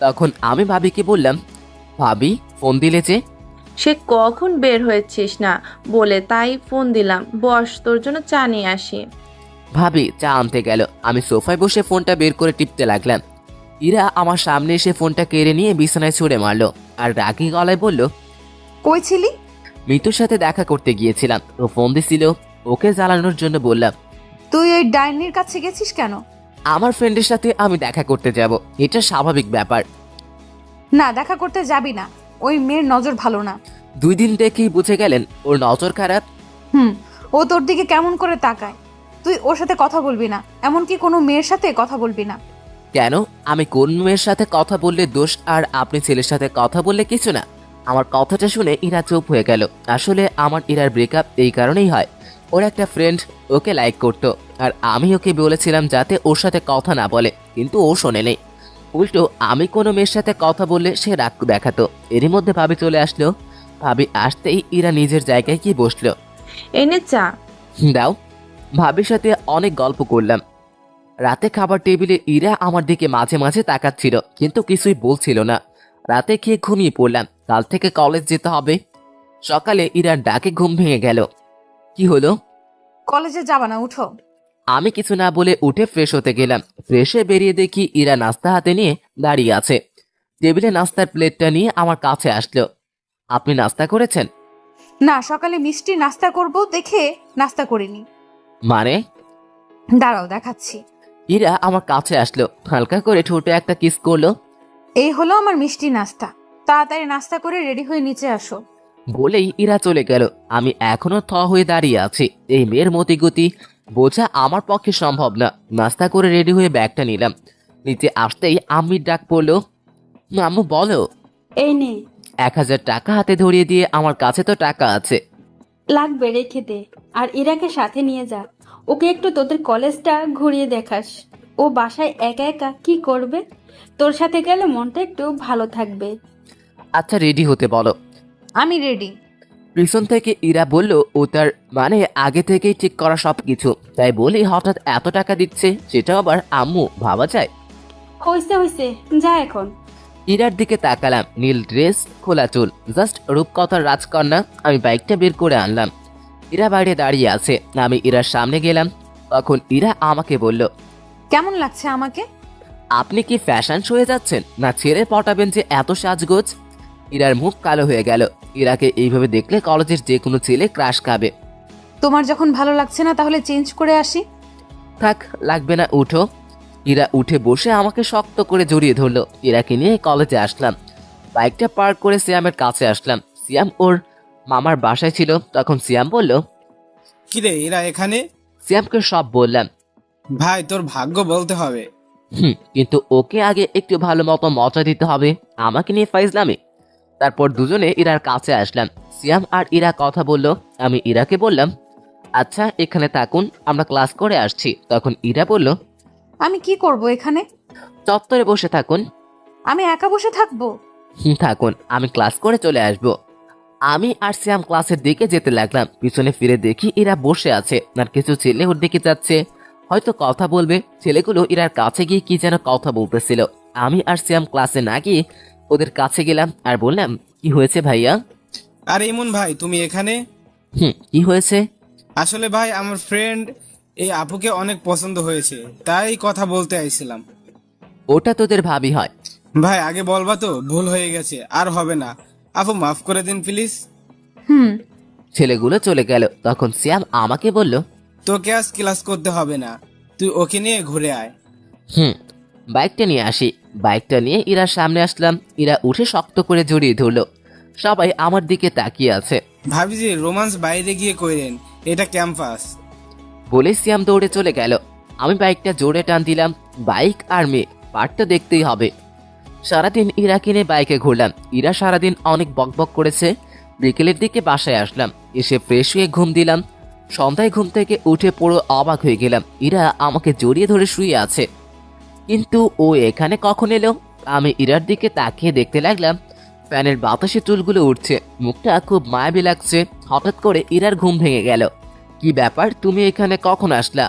তখন আমি ভাবিকে বললাম, ভাবি ফোন দিলে যে? সে কখন বের হয়েছিস না বলে তাই ফোন দিলাম। বস, তোর জন্য চা নিয়ে আসি। ভাবি চা আনতে গেল। আমি সোফায় বসে ফোনটা বের করে টিপতে লাগলাম। ইরা আমার সামনে এসে ফোনটা কেড়ে নিয়ে বিছানায় ছুঁড়ে মারলো আর রাগী গলায় বলল, কই ছিলি? মিতুর সাথে দেখা করতে গিয়েছিলাম। ও ফোন দিছিল, ওকে জ্বালানোর জন্য বললাম। তুই ওই ডাইনির কাছে গেছিস কেন? আমার ফ্রেন্ডের সাথে আমি দেখা করতে যাব, এটা স্বাভাবিক ব্যাপার। না, দেখা করতে যাবি না। ওই মেয়ের নজর ভালো না। 2 দিন দেখেই বুঝে গেলেন ওর নজর খারাপ। ও তোর দিকে কেমন করে তাকায়। তুই ওর সাথে কথা বলবি না, এমনকি কোনো মেয়ের সাথে কথা বলবি না। কেন? আমি কোন মেয়ের সাথে কথা বললে দোষ আর আপনি ছেলের সাথে কথা বললে কিছু না? আমার কথাটা শুনে ইরা চুপ হয়ে গেল। আসলে আমার ইরার ব্রেকআপ এই কারণেই হয়, ওর একটা ফ্রেন্ড ওকে লাইক করতো, আর আমি ওকে বলেছিলাম যাতে ওর সাথে কথা না বলে, কিন্তু ও শোনেনি। উল্টো আমি কোনো মেয়ের সাথে কথা বললে সে রাগ দেখাতো। এরই মধ্যে ভাবি চলে আসলো। ভাবি আসতেই ইরা নিজের জায়গায় গিয়ে বসলো। এনে চা। দাও। ভাবির সাথে অনেক গল্প করলাম। রাতে খাবার টেবিলে ইরা আমার দিকে মাঝে মাঝে তাকাচ্ছিল, কিন্তু কিছুই বলছিল না। রাতে খেয়ে ঘুমিয়ে পড়লাম। কাল থেকে কলেজ যেতে হবে। সকালে ইরার ডাকে ঘুম ভেঙে গেল। কি হলো? কলেজে যাবা না, উঠো। আমি কিছু না বলে উঠে ফ্রেশ হতে গেলাম। ফ্রেশে বেরিয়ে দেখি ইরা নাস্তা হাতে নিয়ে দাঁড়িয়ে আছে। টেবিলে নাস্তার প্লেটটা নিয়ে আমার কাছে আসলো। আপনি নাস্তা করেছেন? না, সকালে মিষ্টি নাস্তা করব দেখে নাস্তা করিনি। মানে? দাঁড়াও, দেখাচ্ছি। ইরা আমার কাছে আসলো, হালকা করে ঠোঁটে একটা কিস করলো। এই হলো আমার মিষ্টি নাস্তা, তাড়াতাড়ি নাস্তা করে রেডি হয়ে নিচে আসো। বলেই ইরা চলে গেল। আমি এখনো হয়ে দাঁড়িয়ে আছি। এই মেয়ের মতিগতি বোঝা আমার পক্ষে সম্ভব না। নাস্তা করে রেডি হয়ে ব্যাগটা নিলাম। নিচে আসতেই আম্মির ডাক পড়লো। আম্মু বলো। এই নে, 1000 টাকা হাতে ধরিয়ে দিয়ে, আমার কাছে তো টাকা আছে। লাগবে রেখে দে। আর ইরাকে সাথে নিয়ে যা, ওকে একটু তোদের কলেজটা ঘুরিয়ে দেখাস। ও বাসায় একা একা কি করবে? তোর সাথে গেলে মনটা একটু ভালো থাকবে। আচ্ছা, রেডি হতে বলো। আমি রেডি। পিছন থেকে ইরা বলল ও তার মানে আগে থেকেই ঠিক করা সবকিছু, তাই বলি হঠাৎ এত টাকা দিচ্ছে, সেটা আবার আম্মু, ভাবা যায়? হইছে হইছে, যা এখন। ইরার দিকে তাকালাম। নীল ড্রেস, খোলা চুল, জাস্ট রূপকথার রাজকন্যা। আমি বাইকটা বের করে আনলাম। ইরা বাইরে দাঁড়িয়ে আছে। আমি ইরার সামনে গেলাম। তখন ইরা আমাকে বলল, কেমন লাগছে আমাকে? আপনি কি ফ্যাশন শোয়ে যাচ্ছেন, না ছেড়ে পটাবেন যে এত সাজগোজ? ইরার মুখ কালো হয়ে গেল। ইরাকে এইভাবে দেখলে কলেজের যে কোনো ছেলে ক্রাশ খাবে। তোমার যখন ভালো লাগছে না তাহলে চেঞ্জ করে আসি। থাক, লাগবে না, উঠো। ইরা উঠে বসে আমাকে শক্ত করে জড়িয়ে ধরলো। ইরাকে নিয়ে কলেজে আসলাম। বাইকটা পার্ক করে সিয়ামের কাছে আসলাম। সিয়াম ওর মামার বাসায় ছিল। তখন সিয়াম বলল, কিরে এরা এখানে? সিয়ামকে সব বললাম। ভাই তোর ভাগ্য বলতে হবে। কিন্তু ওকে আগে একটু ভালো মতো মজা দিতে হবে, আমাকে নিয়ে ফাইজলামি। তারপর দুজনে ইরার কাছে আসলাম। সিয়াম আর ইরা কথা বলল। আমি ইরাকে বললাম, আচ্ছা এখানে থাকুন, আমরা ক্লাস করে আসছি। তখন ইরা বলল, আমি কি করব এখানে? চত্বরে বসে থাকুন। আমি একা বসে থাকবো? থাকুন, আমি ক্লাস করে চলে আসব। আমি আর সিয়াম ক্লাসের দিকে যেতে লাগলাম। পিছনে ফিরে দেখি ইরা বসে আছে, আর কিছু ছেলে ওর দিকে যাচ্ছে, হয়তো কথা বলবে। ছেলেগুলো ইরার কাছে গিয়ে কি যেন কথা বলতেছিল। আমি আর সিয়াম ক্লাসে না গিয়ে ওদের কাছে গেলাম আর বললাম, কি হয়েছে ভাইয়া? আর ইমন ভাই তুমি এখানে? কি হয়েছে? আসলে ভাই আমার ফ্রেন্ড এই আপুকে অনেক পছন্দ হয়েছে, তাই কথা বলতে আইছিলাম। ওটা তোদের ভাবি হয়। ভাই আগে বলবা তো, ভুল হয়ে গেছে, আর হবে না। আপু মাফ করে দিন প্লিজ। ছেলেগুলো চলে গেল। তখন সিয়াম আমাকে বলল, তোকে আজ ক্লাস করতে হবে না, তুই ওকে নিয়ে ঘুরে আয়। বাইকটা নিয়ে আসি। বাইকটা নিয়ে ইরার সামনে আসলাম। ইরা উঠে শক্ত করে জড়িয়ে ধরলো। সবাই আমার দিকে তাকিয়ে আছে। ভাবি যে রোমান্স বাইরে গিয়ে কইরেন, এটা ক্যাম্পাস। বলে সিয়াম দৌড়ে চলে গেল। আমি বাইকটা জোরে টান দিলাম। বাইক আর মেয়ে, পার্টটা দেখতেই হবে। সারাদিন ইরাকে নিয়ে বাইকে ঘুরলাম। ইরা সারাদিন অনেক বকবক করেছে। বিকেলের দিকে বাসায় আসলাম। এসে ফ্রেশ হয়ে ঘুম দিলাম। সন্ধ্যায় ঘুম থেকে উঠে পুরো অবাক হয়ে গেলাম। ইরা আমাকে জড়িয়ে ধরে শুয়ে আছে, কিন্তু ও এখানে কখন এলো? আমি ইরার দিকে তাকিয়ে দেখতে লাগলাম। ফ্যানের বাতাসে চুলগুলো উঠছে, মুখটা খুব মায়াবী লাগছে। হঠাৎ করে ইরার ঘুম ভেঙে গেল। কি ব্যাপার, তুমি এখানে কখন আসলা?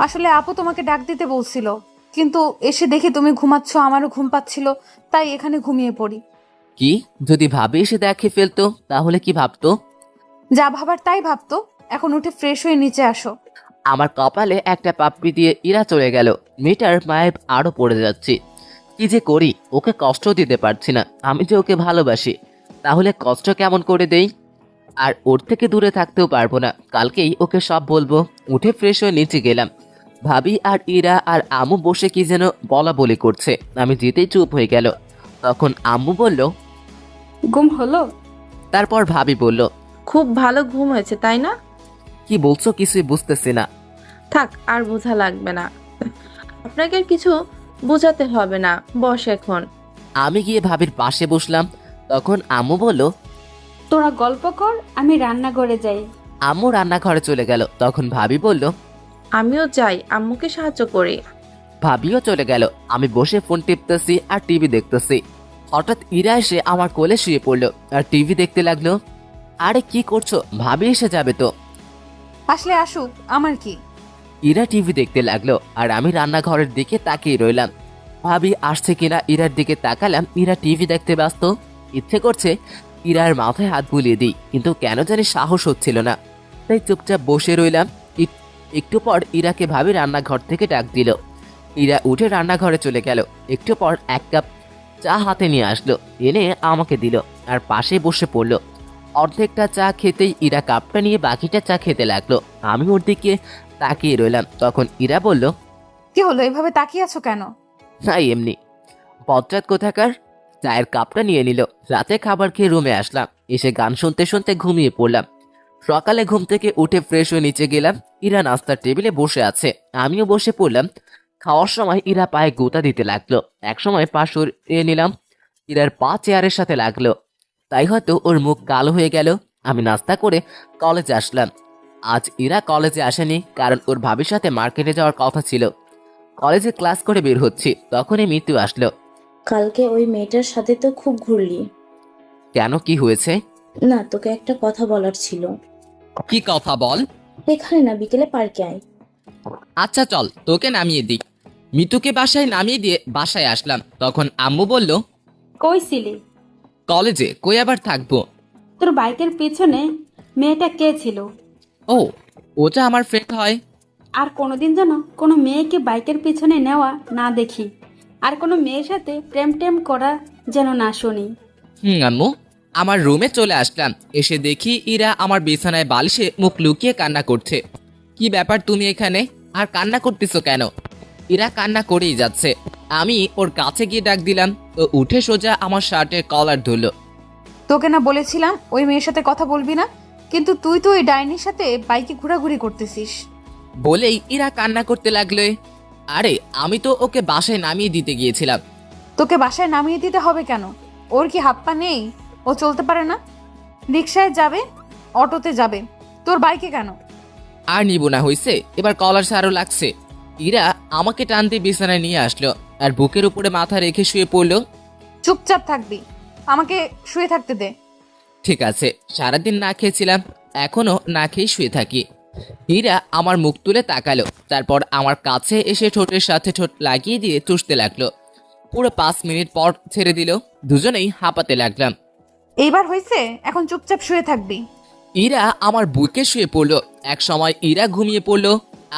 আসলে আপু তোমাকে ডাক দিতে বলছিল, কিন্তু এসে দেখি তুমি ঘুমাচ্ছ, আমারও ঘুম পাচ্ছিল, তাই এখানে ঘুমিয়ে পড়ি। কি, যদি ভাবি এসে দেখে ফেলতো তাহলে কি ভাবতো? যা ভাবার তাই ভাবতো। এখন উঠে ফ্রেশ হয়ে নিচে আসো। আমার কপালে একটা পাপ্পি দিয়ে ইরা চলে গেল। মেয়েটার মায়ের আরো পড়ে যাচ্ছি। কি যে করি, ওকে কষ্ট দিতে পারছি না। আমি যে ওকে ভালোবাসি, তাহলে কষ্ট কেমন করে দেই? আর ওর থেকে দূরে থাকতেও পারবো না। কালকেই ওকে সব বলবো। উঠে ফ্রেশ হয়ে নিচে গেলাম। ভাবি আর ইরা আর আম্মু বসে কি যেন বলা বলি করছে। আমি যেতেই চুপ হয়ে গেল। তখন আম্মু বলল, ঘুম হলো? তারপর ভাবি বলল, খুব ভালো ঘুম হয়েছে তাই না? কি বলছো কিছুই বুঝতেছি না। থাক, আর বোঝা লাগবে না। আপনাকে আর কিছু বোঝাতে হবে না, বস এখন। আমি গিয়ে ভাবির পাশে বসলাম। তখন আম্মু বলল, তোরা গল্প কর, আমি রান্নাঘরে যাই। আম্মু রান্নাঘরে চলে গেল। তখন ভাবি বলল, আমিও যাই, আম্মুকে সাহায্য করি। ভাবিও চলে গেল। আমি বসে ফোন টিপতেছি আর টিভি দেখতেছি। হঠাৎ ইরা এসে আমার কোলে শুয়ে পড়লো আর টিভি দেখতে লাগলো। আরে কি করছো? ভাবি এসে যাবে তো। আসলে আসুক, আমার কি। ইরা টিভি দেখতে লাগলো আর আমি রান্নাঘরের দিকে তাকিয়ে রইলাম। ভাবি আসছে কিনা ইরার দিকে তাকালাম। ইরা টিভি দেখতে ব্যস্ত। ইচ্ছে করছে ইরার মাথায় হাত বুলিয়ে দিই, কিন্তু কেন জানি সাহস হচ্ছিল না। তাই চুপচাপ বসে রইলাম। একটু পর ইরাকে ভাবি রান্নাঘর থেকে ডাক দিল। ইরা উঠে রান্নাঘরে চলে গেল। একটু পর 1 কাপ চা হাতে নিয়ে আসলো, এনে আমাকে দিল আর পাশে বসে পড়লো। অর্ধেকটা চা খেতেই ইরা কাপটা নিয়ে বাকিটা চা খেতে লাগলো। আমি ওর দিকে তাকিয়ে রইলাম। তখন ইরা বলল, কি হলো, এভাবে তাকিয়ে আছো কেন? না এমনি। বজ্জাত কোথাকার। চায়ের কাপটা নিয়ে নিল। রাতে খাবার খেয়ে রুমে আসলাম। এসে গান শুনতে শুনতে ঘুমিয়ে পড়লাম। সকালে ঘুম থেকে উঠে ফ্রেশ হয়ে নিচে গেলাম। ইরা নাস্তার টেবিলে বসে আছে, আমিও বসে পড়লাম। খাওয়ার সময় ইরা পায়ে গোতা দিতে লাগলো। এক সময় পা সরিয়ে নিলাম। ইরার পা চেয়ারের সাথে লাগলো, তাই হয়তো ওর মুখ কালো হয়ে গেল। আমি নাস্তা করে কলেজে আসলাম। আজ ইরা কলেজে আসেনি, কারণ ওর ভাবির সাথে মার্কেটে যাওয়ার কথা ছিল। কলেজে ক্লাস করে বের হচ্ছি, তখনই মৃত্যু আসলো। কালকে ওই মেয়েটার সাথে তো খুব ঘুরলি। কেন, কি হয়েছে? না, তোকে একটা কথা বলার ছিল। কি কথা বল। এখানে না, বিকেলে পার্কে আয়। আচ্ছা চল, তোকে নামিয়ে দিই। মিতুকে বাসায় নামিয়ে দিয়ে বাসায় আসলাম। তখন আম্মু বলল, কই ছিলি? কলেজে। কই আবার থাকবো? তোর বাইকের পিছনে মেয়েটা কে ছিল? ও, ওটা আমার ফ্রেন্ড হয়। আর কোনোদিন যেন কোনো মেয়েকে বাইকের পিছনে নেওয়া না দেখি, আর কোনো মেয়ের সাথে প্রেম টেম করা যেন না শুনি। আম্মু। আমার রুমে চলে আসলাম। এসে দেখি ইরা আমার বিছানায় বালিশে মুখ লুকিয়ে কান্না করছে। কি ব্যাপার, তুমি এখানে আর কান্না করতেছো কেন? ইরা কান্না করেই যাচ্ছে। আমি ওর কাছে গিয়ে ডাক দিলাম। ও উঠে সোজা আমার শার্টের কলার ধরলো। তোকে না বলেছিলাম ওই মেয়ের সাথে কথা বলবি না, কিন্তু তুই তো ওই ডাইনির সাথে বাইকে ঘোরাঘুরি করতেছিস। বলেই ইরা কান্না করতে লাগলো। আরে আমি তো ওকে বাসায় নামিয়ে দিতে গিয়েছিলাম। তোকে বাসায় নামিয়ে দিতে হবে কেন? ওর কি হাত পা নেই? ও চলতে পারে না? রিক্সায় যাবে, অটোতে যাবে, তোর বাইকে কেন? আর নিব না, হইছে। এবার কলার সারও লাগছে। ইরা আমাকে টানতে বিছানায় নিয়ে আসলো আর বুকের উপরে মাথা রেখে শুয়ে পড়লো। চুপচাপ থাকবি, আমাকে শুয়ে থাকতে দে। ঠিক আছে, সারাদিন না খেয়েছিলাম, এখনো না খেয়ে শুয়ে থাকি। ইরা আমার মুখ তুলে তাকালো, তারপর আমার কাছে এসে ঠোঁটের সাথে ঠোঁট লাগিয়ে দিয়ে চুষতে লাগলো। পুরো 5 মিনিট পর ছেড়ে দিল। দুজনেই হাঁপাতে লাগলাম। এইবার হয়েছে, এখন চুপচাপ শুয়ে থাকবি। ইরা আমার বুকে শুয়ে পড়লো। এক সময় ইরা ঘুমিয়ে পড়লো।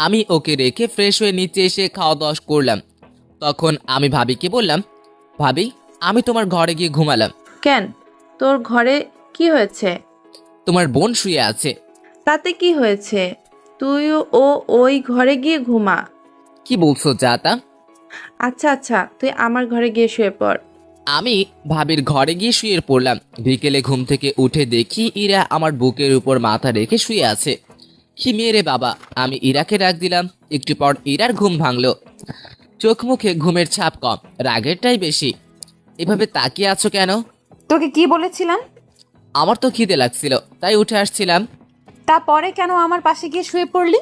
আমি ওকে রেখে ফ্রেশ হয়ে নিচে এসে খাওয়া দাওয়া করলাম। তখন আমি ভাবিকে বললাম, ভাবি আমি তোমার ঘরে গিয়ে ঘুমালাম। কেন, তোর ঘরে কি হয়েছে? তোমার বোন শুয়ে আছে। তাতে কি হয়েছে? তুইও ওই ঘরে গিয়ে ঘুমা। কি বলছো জাতা? আচ্ছা আচ্ছা, তুই আমার ঘরে গিয়ে শুয়ে পড়। আমি ভাবির ঘরে গিয়ে শুয়ে পড়লাম। বিকেলে ঘুম থেকে উঠে দেখি ইরা আমার বুকের উপর মাথা রেখে শুয়ে আছে। কি মেয়ে রে বাবা! আমি ইরাকে ডাক দিলাম। একটু পর ইরার ঘুম ভাঙলো। চোখ মুখে ঘুমের ছাপ কম, রাগেরটাই বেশি। এভাবে তাকিয়ে আছো কেন? তোকে কি বলেছিলাম? আমার তো খিদে লাগছিল, তাই উঠে আসছিলাম। তারপরে কেন আমার পাশে গিয়ে শুয়ে পড়লি?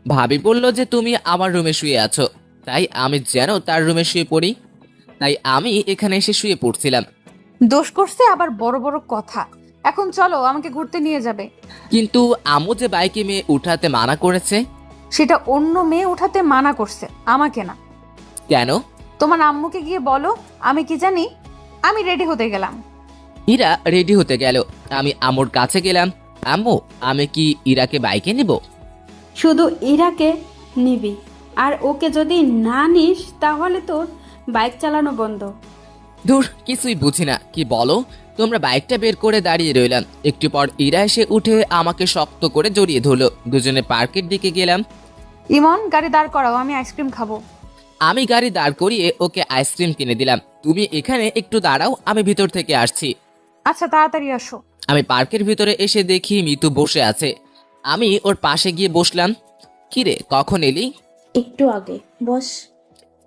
ভাবি বলল যে তুমি আমার রুমে শুয়ে আছো, তাই আমি যেন তার রুমে শুয়ে পড়ি। তাই আমি এখানে এসে শুয়ে পড়ছিলাম। দোষ করছে আবার বড় বড় কথা। এখন চলো, আমাকে ঘুরতে নিয়ে যাবে। কিন্তু আম্মু যে বাইকে মেয়ে উঠাতে মানা করেছে। সেটা অন্য মেয়ে উঠাতে মানা করছে, আমাকে না। কেন? তোমার আম্মুকে গিয়ে বলো। আমি কি জানি। আমি রেডি হতে গেলাম। ইরা রেডি হতে গেল। আমি আম্মুর কাছে গেলাম। আম্মু, আমি কি ইরাকে বাইকে নিব? শুধু ইরাকে নিবি, আর ওকে যদি না নিস তাহলে তোর বাইক চালানো বন্ধ। দূর, কিছুই বুঝি না, কি বলো তোমরা? বাইকটা বের করে দাঁড়িয়ে রইলাম। একটু পর ইরা এসে উঠে আমাকে শক্ত করে জড়িয়ে ধরলো। দুজনে পার্কের দিকে গেলাম। ইমন, গাড়ি দাঁড় করাও, আমি আইসক্রিম খাবো। আমি গাড়ি দাঁড় করিয়ে ওকে আইসক্রিম কিনে দিলাম। তুমি এখানে একটু দাঁড়াও, আমি ভিতর থেকে আসছি। আচ্ছা, তাড়াতাড়ি আসো। আমি পার্কের ভিতরে এসে দেখি মিতু বসে আছে। আমি ওর পাশে গিয়ে বসলাম। কিরে, কখন এলি? একটু আগে, বস।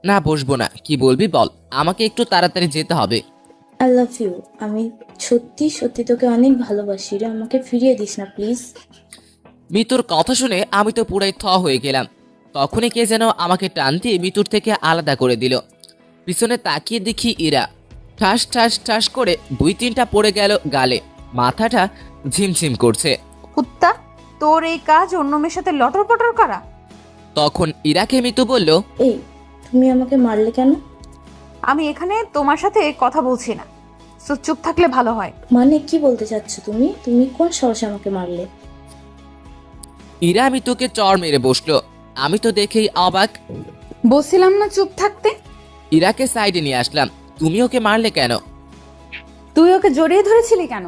না বসবো না, কি বলবি বল, আমাকে একটু তাড়াতাড়ি যেতে হবে। I love you. আমি সত্যি সত্যি তোকে অনেক ভালোবাসি রে, আমাকে ফিরিয়ে দিস না প্লিজ। মিতুর কথা শুনে আমি তো পুরাই হয়ে গেলাম। তখনই কে যেন আমাকে টান দিয়ে মিতুর থেকে আলাদা করে দিল। পিছনে তাকিয়ে দেখি ইরা ঠাস ঠাস ঠাস করে 2-3টা পড়ে গেল গালে, মাথাটা ঝিমঝিম করছে। কুত্তা, তোর এই কাজ অন্য মেয়ের সাথে লটর পটর করা। তখন ইরাকে মিতু বলল, এই, তুমি আমাকে মারলে কেন? আমি এখানে তোমার সাথে কথা বলছি না, সো চুপ থাকলে ভালো হয়। মানে কি বলতে চাচ্ছ তুমি? তুমি কোন সাহসে আমাকে মারলে? ইরা মিতুকে চড় মেরে বসলো। আমি তো দেখেই অবাক। বলছিলাম না চুপ থাকতে। ইরাকে সাইডে নিয়ে আসলাম। তুমি ওকে মারলে কেন? তুই ওকে জড়িয়ে ধরেছিলি কেন?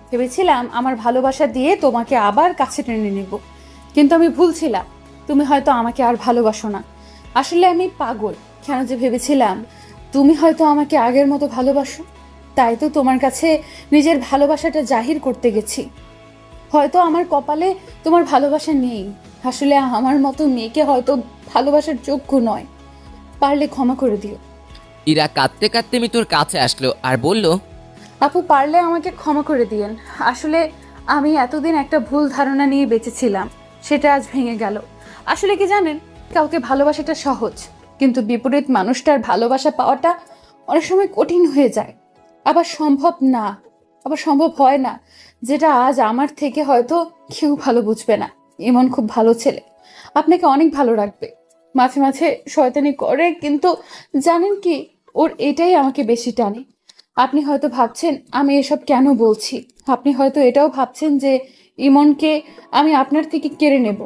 ভেবেছিলাম আমার ভালোবাসা দিয়ে তোমাকে আবার কাছে টেনে নেব, কিন্তু আমি ভুল ছিলাম। তুমি হয়তো আমাকে আর ভালোবাসো না। আসলে আমি পাগল। কেন যে ভেবেছিলাম তুমি হয়তো আমাকে আগের মতো ভালোবাসো, তাই তো তোমার কাছে নিজের ভালোবাসাটা জাহির করতে গেছি। হয়তো আমার কপালে তোমার ভালোবাসা নেই। আসলে আমার মতো মেয়েকে হয়তো ভালোবাসার যোগ্য নয়। পারলে ক্ষমা করে দিও। ইরা কাঁদতে কাঁদতে মিতুর কাছে আসলো আর বলল, আপু, পারলে আমাকে ক্ষমা করে দিয়েন। আসলে আমি এতদিন একটা ভুল ধারণা নিয়ে বেঁচেছিলাম, সেটা আজ ভেঙে গেল। আসলে কি জানেন, কাউকে ভালোবাসাটা সহজ, কিন্তু বিপরীত মানুষটার ভালোবাসা পাওয়াটা অনেক সময় কঠিন হয়ে যায়। আবার সম্ভব হয় না, যেটা আজ আমার থেকে হয়তো কেউ ভালো বুঝবে না। ইমন খুব ভালো ছেলে, আপনাকে অনেক ভালো রাখবে। মাঝে মাঝে শয়তানি করে, কিন্তু জানেন কি, ওর এটাই আমাকে বেশি টানে। আপনি হয়তো ভাবছেন আমি এসব কেন বলছি। আপনি হয়তো এটাও ভাবছেন যে ইমনকে আমি আপনার থেকে কেড়ে নেব।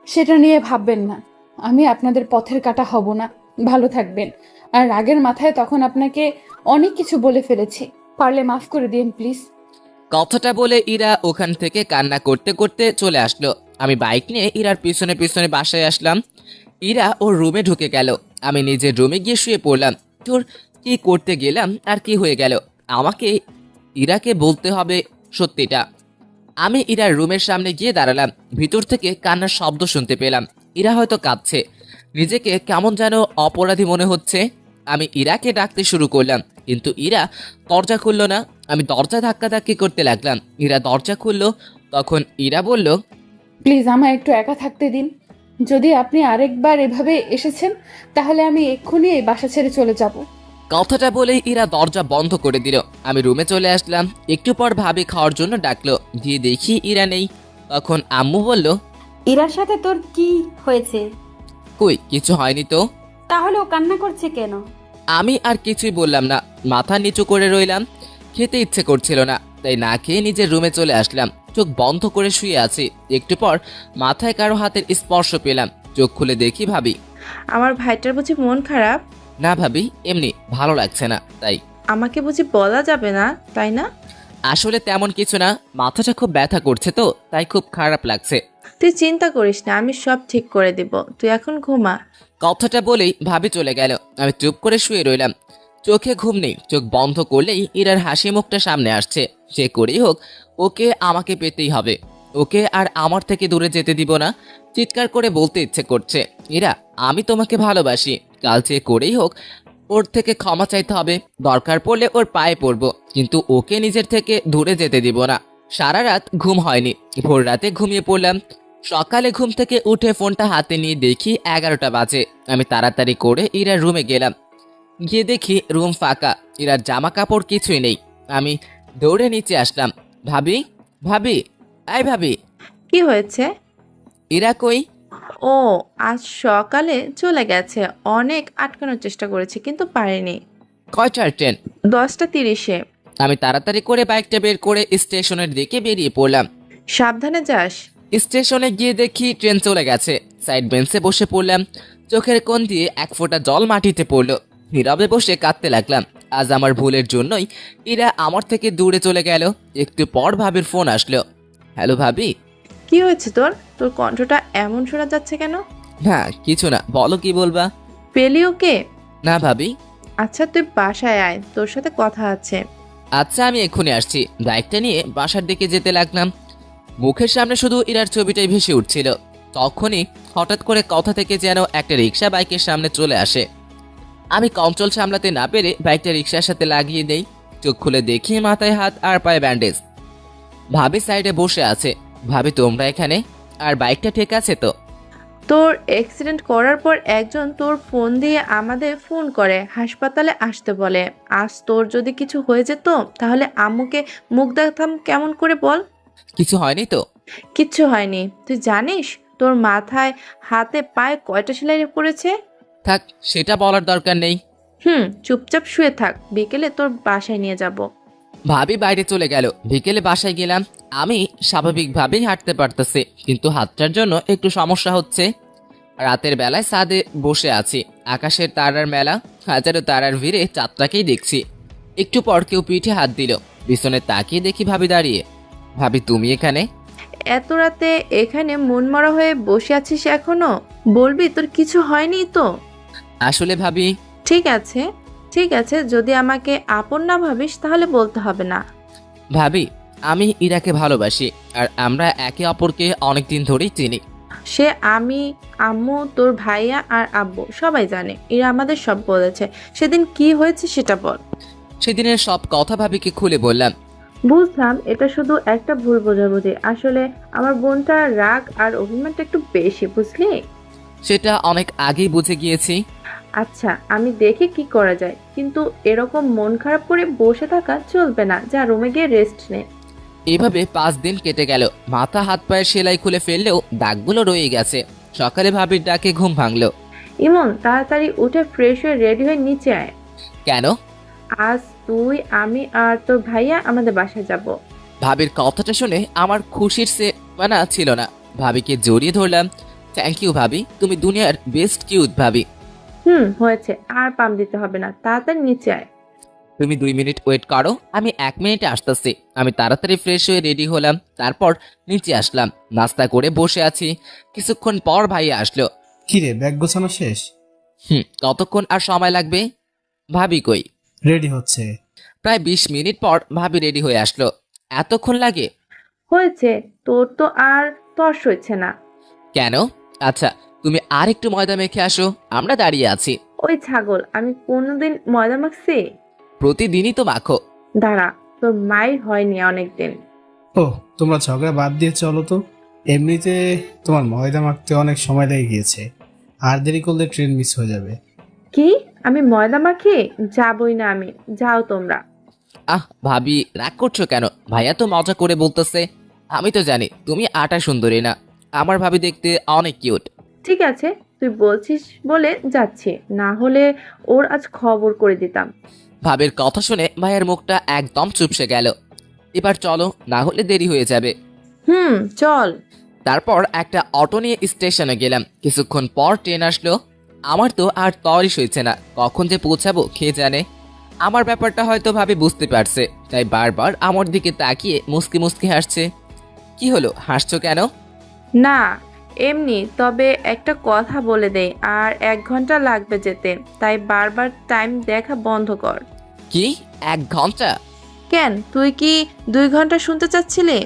সেটা নিয়ে ভাববেন না। আমি আপনাদের পথের কাঁটা হব না। ভালো থাকবেন। আর রাগের মাথায় তখন আপনাকে অনেক কিছু বলে ফেলেছি, পারলে মাফ করে দিন প্লিজ। কথাটা বলে ইরা ওখান থেকে কান্না করতে করতে চলে আসলো। আমি বাইক নিয়ে ইরার পিছনে পিছনে বাসায় আসলাম। ইরা ওর রুমে ঢুকে গেল। আমি নিজের রুমে গিয়ে শুয়ে পড়লাম। তোর কি করতে গেলাম আর কি হয়ে গেল, আমাকে ইরাকে বলতে হবে সত্যিটা। আমি ইরার রুমের সামনে গিয়ে দাঁড়ালাম। ভিতর থেকে কান্নার শব্দ শুনতে পেলাম। ইরা হয়তো কাঁদছে, নিজেকে কেমন যেন অপরাধী মনে হচ্ছে। আমি ইরাকে ডাকতে শুরু করলাম, কিন্তু ইরা দরজা খুলল না। আমি দরজা ধাক্কাধাক্কি করতে লাগলাম। ইরা দরজা খুললো। তখন ইরা বলল, প্লিজ আমায় একটু একা থাকতে দিন। যদি আপনি আরেকবার এভাবে এসেছেন, তাহলে আমি এক্ষুনি এই বাসা ছেড়ে চলে যাব। কথাটা বলেই ইরা দরজা বন্ধ করে দিল। আমি রুমে চলে আসলাম। একটু পর ভাবি খাওয়ার জন্য ডাকলো, গিয়ে দেখি ইরা নেই। তখন আম্মু বলল, ইরার সাথে তোর কি হয়েছে? কই কিছু হয়নি তো। তাহলে ও কান্না করছে কেন? আমি আর কিছুই বললাম না, মাথা নিচু করে রইলাম। খেতে ইচ্ছে করছিল না, তাই না খেয়ে নিজের রুমে চলে আসলাম। চোখ বন্ধ করে শুয়ে আছি। একটু পর মাথায় কারো হাতের স্পর্শ পেলাম। চোখ খুলে দেখি ভাবি। আমার ভাইটার বুঝি মন খারাপ? না ভাবি, এমনি ভালো লাগছে না তাই। আমাকে বুঝি বলা যাবে না, তাই না? আসলে তেমন কিছু না, মাথাটা খুব ব্যথা করছে তো তাই খুব খারাপ লাগছে। তুই চিন্তা করিস না, আমি সব ঠিক করে দেব। তুই এখন ঘুমা। কথাটা বলেই ভাবি চলে গেল। আমি চুপ করে শুয়ে রইলাম। চোখে ঘুম নেই। চোখ বন্ধ করলেই ইরার হাসি মুখটা সামনে আসছে। যে করেই হোক ওকে আমাকে পেতেই হবে। ওকে আর আমার থেকে দূরে যেতে দিব না। চিৎকার করে বলতে ইচ্ছে করছে, ইরা আমি তোমাকে ভালোবাসি। কাল যে করেই হোক ওর থেকে ক্ষমা চাইতে হবে। দরকার পড়লে ওর পায়ে পড়বো, কিন্তু ওকে নিজের থেকে দূরে যেতে দিব না। সারা রাত ঘুম হয়নি। ভোর রাতে ঘুমিয়ে পড়লাম। সকালে ঘুম থেকে উঠে ফোনটা হাতে নিয়ে দেখি 11টা বাজে। আমি তাড়াতাড়ি করে ইরার রুমে গেলাম। গিয়ে দেখি রুম ফাঁকা, ইরার জামা কাপড় কিছুই নেই। আমি দৌড়ে নিচে আসলাম। ভাবি, ভাবি, আই ভাবি। কি হয়েছে? ইরা কই? ও আজ সকালে চলে গেছে। অনেক আটকানোর চেষ্টা করেছে কিন্তু পারেনি। কয়টার ট্রেন? 10টা 30-এ। আমি তাড়াতাড়ি করে বাইকটা বের করে স্টেশনের দিকে বেরিয়ে পড়লাম। সাবধানে যাস। স্টেশনে গিয়ে দেখি ট্রেন চলে গেছে। সাইড বেঞ্চে বসে পড়লাম। চোখের কোণ দিয়ে এক ফোঁটা জল মাটিতে পড়লো। নীরবে বসে কাঁদতে লাগলাম। আজ আমার ভুলের জন্যই ইরা আমার থেকে দূরে চলে গেল। একটু পর ভাবির ফোন আসলো। হ্যালো ভাবি। কি হয়েছে তোর? তোর কণ্ঠটা এমন শোনা যাচ্ছে কেন? না কিছু না, বলো কি বলবা। পেলি ওকে? না ভাবি। আচ্ছা তুই বাসায় আয়, তোর সাথে কথা আছে। আচ্ছা আমি এক্ষুনি আসছি। বাইকটা নিয়ে বাসার দিকে যেতে লাগলাম। মুখের সামনে শুধু ইরার ছবিটাই ভেসে উঠছিল। তখনই হঠাৎ করে কথা থেকে যেন একটা রিক্সা বাইকের সামনে চলে আসে। আমি কন্ট্রোল সামলাতে না পেরে বাইকটা রিক্সার সাথে লাগিয়ে দেই। চোখ খুলে দেখি মাথায় হাত আর পায়ে ব্যান্ডেজ। ভাবি সাইডে বসে আছে। ভাবি তোমরা এখানে? আর বাইকটা ঠিক আছে তো? তোর অ্যাক্সিডেন্ট করার পর একজন তোর ফোন দিয়ে আমাদের ফোন করে হাসপাতালে আসতে বলে। আজ তোর যদি কিছু হয়ে যেত তাহলে আম্মুকে মুখ দেখাতাম কেমন করে বল? কিছু হয়নি তো? কিচ্ছু হয়নি। তুই জানিস তোর মাথায় হাতে পায়ে কয়টা সেলাই পড়েছে? থাক, সেটা বলার দরকার নেই। চুপচাপ শুয়ে থাক, বিকেলে তোর বাসায় নিয়ে যাব। ভাবি বাইরে চলে গেল। বিকেলে বাসায় গেলাম। আমি স্বাভাবিকভাবেই হাঁটতে পারতেছি, কিন্তু হাতটার জন্য একটু সমস্যা হচ্ছে। রাতের বেলায় ছাদে বসে আছি। আকাশের তারার মেলা, হাজারো তারার ভিড়ে চাঁদটাকেই দেখছি। একটু পর কেউ পিঠে হাত দিল। পিছনে তাকিয়ে দেখি ভাবি দাঁড়িয়ে। ভাবি তুমি এখানে? এত রাতে এখানে মনমরা হয়ে বসে আছিস এখনো? বলবি তোর কিছু হয়নি তো? আসলে ভাবি, ঠিক আছে ঠিক আছে, যদি আমাকে আপন না ভাবিস তাহলে বলতে হবে না। ভাবি আমি ইরাকে ভালোবাসি, আর আমরা একে অপরকে অনেকদিন ধরেই চিনি। সে আমি, আম্মু, তোর ভাইয়া আর আব্বু সবাই জানে। এরা আমাদের সব বলেছে। সেদিন কি হয়েছে সেটা বল। সেদিনের সব কথা ভাবিকে খুলে বললাম। বুঝলাম এটা শুধু একটা ভুল বোঝাবুঝি। আসলে আমার বোনটার রাগ আর অভিমানটা একটু বেশি, বুঝলি? সেটা অনেক আগেই বুঝে গিয়েছি। আচ্ছা, আমি দেখি কি করা যায়, কিন্তু এরকম মন খারাপ করে বসে থাকা চলবে না। যা রুমে গিয়ে রেস্ট নে। এভাবে 5 দিন কেটে গেল। মাথা হাত পায়ের সেলাই খুলে ফেললেও দাগগুলো রয়ে গেছে। সকালে ভাবির ডাকে ঘুম ভাঙলো। ইমন, তাড়াতাড়ি উঠে ফ্রেশ হয়ে রেডি হয়ে নিচে আয়। কেন? আজ তুই, আমি আর তোর ভাইয়া আমাদের বাসায় যাব। ভাবির কথাটা শুনে আমার খুশির সে মানা ছিল না। ভাবিকে জড়িয়ে ধরলাম। থ্যাংক ইউ ভাবি, তুমি দুনিয়ার বেস্ট কিউট ভাবি। হয়েছে, আর পাম দিতে হবে না, তাড়াতাড়ি নিচে আয়। তুমি 2 মিনিট ওয়েট করো, আমি 1 মিনিটে আসতেছি। আমি তাড়াতাড়ি ফ্রেশ হয়ে রেডি হলাম। তারপর নিচে আসলাম। নাস্তা করে বসে আছি। কিছুক্ষণ পর ভাইয়া আসলো। কিরে, ব্যাগ গোছানো শেষ? কতক্ষণ আর সময় লাগবে? ভাবি কই? রেডি হচ্ছে। প্রায় 20 মিনিট পর ভাবি রেডি হয়ে আসলো। এতক্ষণ লাগে? হয়েছে, তোর তো আর তর্স হচ্ছে না। কেন? আচ্ছা, তুমি আর একটু ময়দা মেখে আসো, আমরা দাঁড়িয়ে আছি। ওই ছাগল, আমি কোনোদিন ময়দা মাখছি? প্রতিদিনই তো মাখো। দাঁড়া, তোর মায়ের হয়নি অনেকদিন। ও, তোমরা ঝগড়া বাদ দিয়ে চলো তো। এমনিতে তোমার ময়দা মাখতে অনেক সময় লেগে গিয়েছে, আর দেরি করলে ট্রেন মিস হয়ে যাবে। কি? আমি ময়দা মাখি? যাবই না আমি। যাও তোমরা। ভাবি রাগ করছো কেন? ভাইয়া তো মজা করে বলতেছে। আমি তো জানি তুমি আটা সুন্দরী না। আমার ভাবি দেখতে অনেক কিউট। ঠিক আছে, তুই বলছিস বলে যাচ্ছি, না হলে ওর আজ খবর করে দিতাম। ভাবির কথা শুনে ভাইয়ের মুখটা একদম চুপসে গেল। এবার চলো, না হলে দেরি হয়ে যাবে। চল। তারপর একটা অটো নিয়ে স্টেশনে গেলাম। কিছুক্ষণ পর ট্রেন আসলো। আমার তো আর তরই সইছে না, কখন যে পৌঁছাবো কে জানে। আমার ব্যাপারটা হয়তো ভাবি বুঝতে পারছে, তাই বারবার আমার দিকে তাকিয়ে মুসকি মুসকি হাসছে। কি হলো, হাসছো কেন? না, এমনি। তবে একটা কথা বলে দেই, আর 1 ঘন্টা লাগবে যেতে, তাই বারবার টাইম দেখা বন্ধ কর। কি 1 ঘন্টা? কেন, তুই কি 2 ঘন্টা শুনতে চাচ্ছিলি?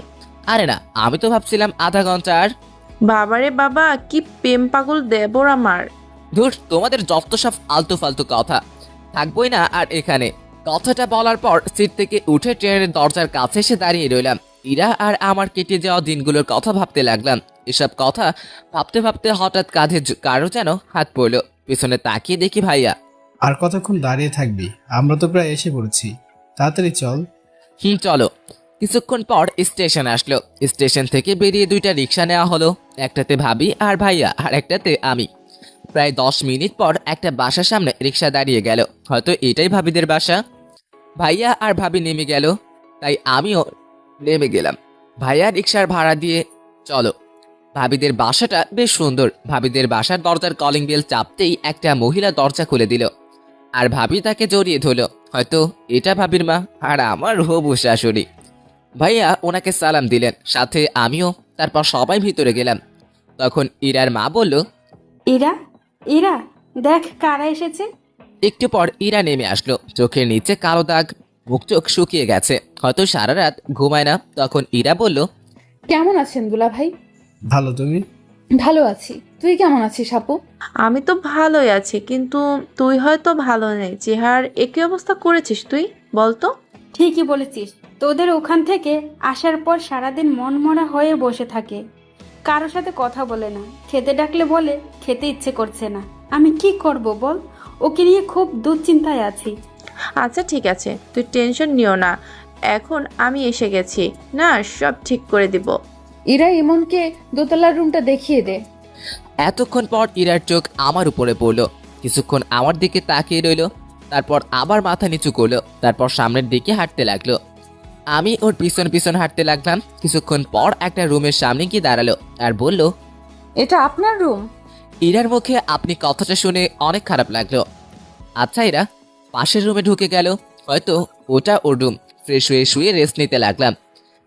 আরে না, আমি তো ভাবছিলাম আধা ঘন্টা। আর বাবারে বাবা, কি প্রেম পাগল দেবর আমার। ধুর, তোমাদের যত সব আলতু ফালতু কথা। থাকবোই না আর এখানে। কথাটা বলার পর সিট থেকে উঠে ট্রেনের দরজার কাছে এসে দাঁড়িয়ে রইলাম। ইরা আর আমার কেটে যাওয়া দিনগুলোর কথা ভাবতে লাগলাম। এসব কথা ভাবতে ভাবতে হঠাৎ কাঁধে কারো যেন হাত পড়লো। পিছনে তাকিয়ে দেখি ভাইয়া। আর কতক্ষণ দাঁড়িয়ে থাকবি? আমরা তো প্রায় এসে পড়েছি, তাড়াতাড়ি চল। চলো। কিছুক্ষণ পর স্টেশন আসলো। স্টেশন থেকে বেরিয়ে 2টা রিক্সা নেওয়া হলো। একটাতে ভাবি আর ভাইয়া, আর একটাতে আমি। প্রায় 10 মিনিট পর একটা বাসার সামনে রিক্সা দাঁড়িয়ে গেল। হয়তো এটাই ভাবিদের বাসা। ভাইয়া আর ভাবি নেমে গেল, তাই আমিও নেমে গেলাম। ভাইয়া রিক্সার ভাড়া দিয়ে চলো। ভাবিদের বাসাটা বেশ সুন্দর। ভাবিদের বাসার দরজার কলিং বেল চাপতেই একটা মহিলা দরজা খুলে দিল, আর ভাবি তাকে জড়িয়ে ধরল। হয়তো এটা ভাবির মা, আর আমার হবু শাশুড়ি। ভাইয়া ওনাকে সালাম দিলেন, সাথে আমিও। তারপর সবাই ভিতরে গেলাম। তখন ইরার মা বলল, ইরা, ইরা, দেখ কারা এসেছে। একটু পর ইরা নেমে আসলো। চোখের নিচে কালো দাগ, মুখ চোখ শুকিয়ে গেছে, হয়তো সারা রাত ঘুমায় না। তখন ইরা বলল, কেমন আছেন দুলা ভাই? ভালো, তুমি? ভালো আছি, তুই কেমন আছিস আপু? আমি তো ভালোই আছি, কিন্তু তুই হয়তো ভালো নেই। চেহারার একই অবস্থা করেছিস তুই, বলতো? ঠিকই বলেছিস, তোদের ওখান থেকে আসার পর সারাদিন মনমরা হয়ে বসে থাকে, কারোর সাথে কথা বলে না, খেতে ডাকলে বলে খেতে ইচ্ছে করছে না। আমি কি করব বল, ওকে নিয়ে খুব দুশ্চিন্তায় আছি। আচ্ছা ঠিক আছে, তুই টেনশন নিও না, এখন আমি এসে গেছি না, সব ঠিক করে দিব। ইরা ইমনকে দোতলার রুমটা দেখিয়ে দে। এতক্ষণ পর ইরার চোখ আমার উপরে পড়লো, কিছুক্ষণ আমার দিকে তাকিয়ে রইলো, তারপর আবার মাথা নিচু করলো, তারপর সামনের দিকে হাঁটতে লাগলো। আমি ওর পিছন পিছন হাঁটতে লাগলাম। কিছুক্ষণ পর একটা রুমের সামনে গিয়ে দাঁড়ালো আর বলল, এটা আপনার রুম? ইরার মুখে আপনি কথাটা শুনে অনেক খারাপ লাগলো। আচ্ছা ইরা পাশের রুমে ঢুকে গেল, হয়তো ওটা ওর রুম। ফ্রেশ হয়ে শুয়ে রেস্ট নিতে লাগলাম।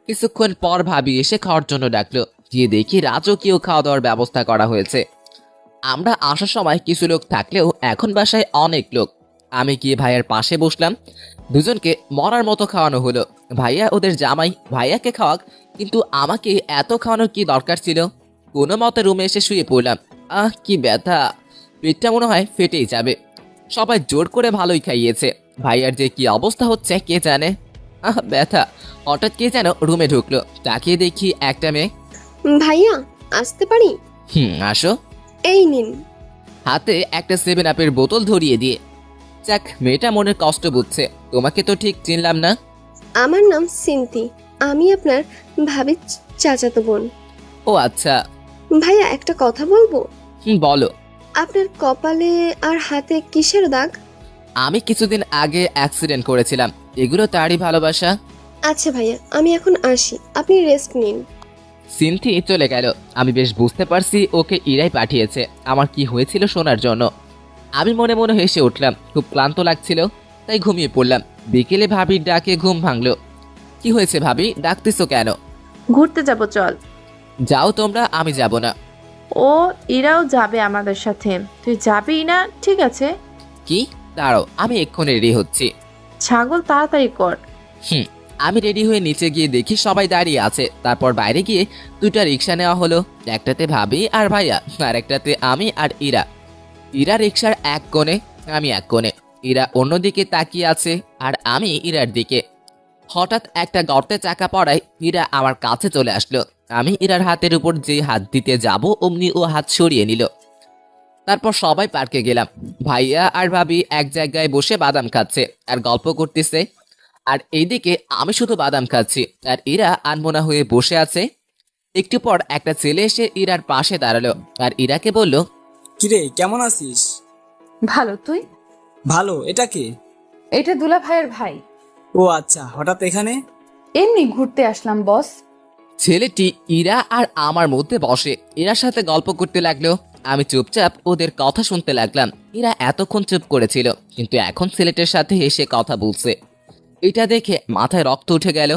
কিছুক্ষণ পর ভাবি এসে খাওয়ার জন্য ডাকলো, গিয়ে দেখি রাজকীয় খাওয়া দাওয়ার ব্যবস্থা করা হয়েছে। আমরা আসার সময় কিছু লোক থাকলেও এখন বাসায় অনেক লোক। আমি গিয়ে ভাইয়ার পাশে বসলাম। দুজনকে মরার মতো খাওয়ানো হলো। ভাইয়া ওদের জামাই, ভাইয়াকে খাওয়াক, কিন্তু আমাকে এত খাওয়ানোর কি দরকার ছিল? কোনো মতে রুমে এসে শুয়ে পড়লাম। কি ব্যথা, পেটটা মনে হয় ফেটেই যাবে। সবাই জোর করে ভালোই খাইয়েছে, ভাইয়ার যে কি অবস্থা হচ্ছে কে জানে। ব্যথা। হঠাৎ কে যেন রুমে ঢুকলো, তাকিয়ে দেখি একটা মেয়ে। ভাইয়া, আসতে পারি? আসো। এই নিন। হাতে একটা 7 আপের বোতল ধরিয়ে দিয়ে। যাক, মেয়েটা মনের কষ্ট বুঝছে। তোমাকে তো ঠিক চিনলাম না। আমার নাম সিন্তি, আমি আপনার ভাবির চাচাতো বোন। ও আচ্ছা। ভাইয়া, একটা কথা বলবো? বলো। আপনার কপালে আর হাতে কিসের দাগ? আমি কিছুদিন আগে অ্যাক্সিডেন্ট করেছিলাম, এগুলো তারই ভালোবাসা। আচ্ছা ভাইয়া, আমি এখন আসি, আপনি রেস্ট নিন। সিনথি চলে গেল। আমি বেশ বুঝতে পারছি ওকে ইরাই পাঠিয়েছে আমার কি হয়েছিল শোনার জন্য। আমি মনে মনে হেসে উঠলাম, খুব ক্লান্ত লাগছিল, তাই ঘুমিয়ে পড়লাম। বিকেলে ভাবির ডাকে ঘুম ভাঙলো। কি হয়েছে ভাবি, ডাকতেছো কেন? ঘুরতে যাব, চল। যাও তোমরা, আমি যাব না। ও, ইরাও যাবে আমাদের সাথে, তুই যাবি না? ঠিক আছে। কি? দাঁড়াও, আমি এক্ষুনি রেডি হচ্ছি। ছাগল, তাড়াতাড়ি কর। আমি রেডি হয়ে নিচে গিয়ে দেখি সবাই দাঁড়িয়ে আছে। তারপর বাইরে গিয়ে 2টা রিক্সা নেওয়া হলো, একটাতে ভাবি আর ভাইয়া, আর একটাতে আমি আর ইরা। ইরা রিক্সার এক কোণে, আমি এক কোণে। ইরা অন্যদিকে তাকিয়ে আছে আর আমি ইরার দিকে। হঠাৎ একটা গর্তে চাকা পড়ায় ইরা আমার কাছে চলে আসলো। আমি ইরার হাতের উপর যে হাত দিতে যাব অমনি ও হাত সরিয়ে নিল। তারপর সবাই পার্কে গেলাম। ভাইয়া আর ভাবি এক জায়গায় বসে বাদাম খাচ্ছে আর গল্প করতেছে, আর এইদিকে আমি শুধু বাদাম খাচ্ছি আর ইরা আনমনা হয়ে বসে আছে। একটু পর একটা ছেলে এসে ইরার পাশে দাঁড়ালো আর ইরাকে বলল, কিরে, কেমন আছিস? ভালো, তুই? ভালো। এটা কে? এটা দুলা ভাইয়ের ভাই। ও আচ্ছা, হঠাৎ এখানে? এমনি ঘুরতে আসলাম বস। ছেলেটি ইরা আর আমার মধ্যে বসে ইরার সাথে গল্প করতে লাগলো। আমি চুপচাপ ওদের কথা শুনতে লাগলাম। ইরা এতক্ষণ চুপ করেছিল, কিন্তু এখন ছেলেটার সাথে এসে কথা বলছে। এটা দেখে মাথায় রক্ত উঠে গেল।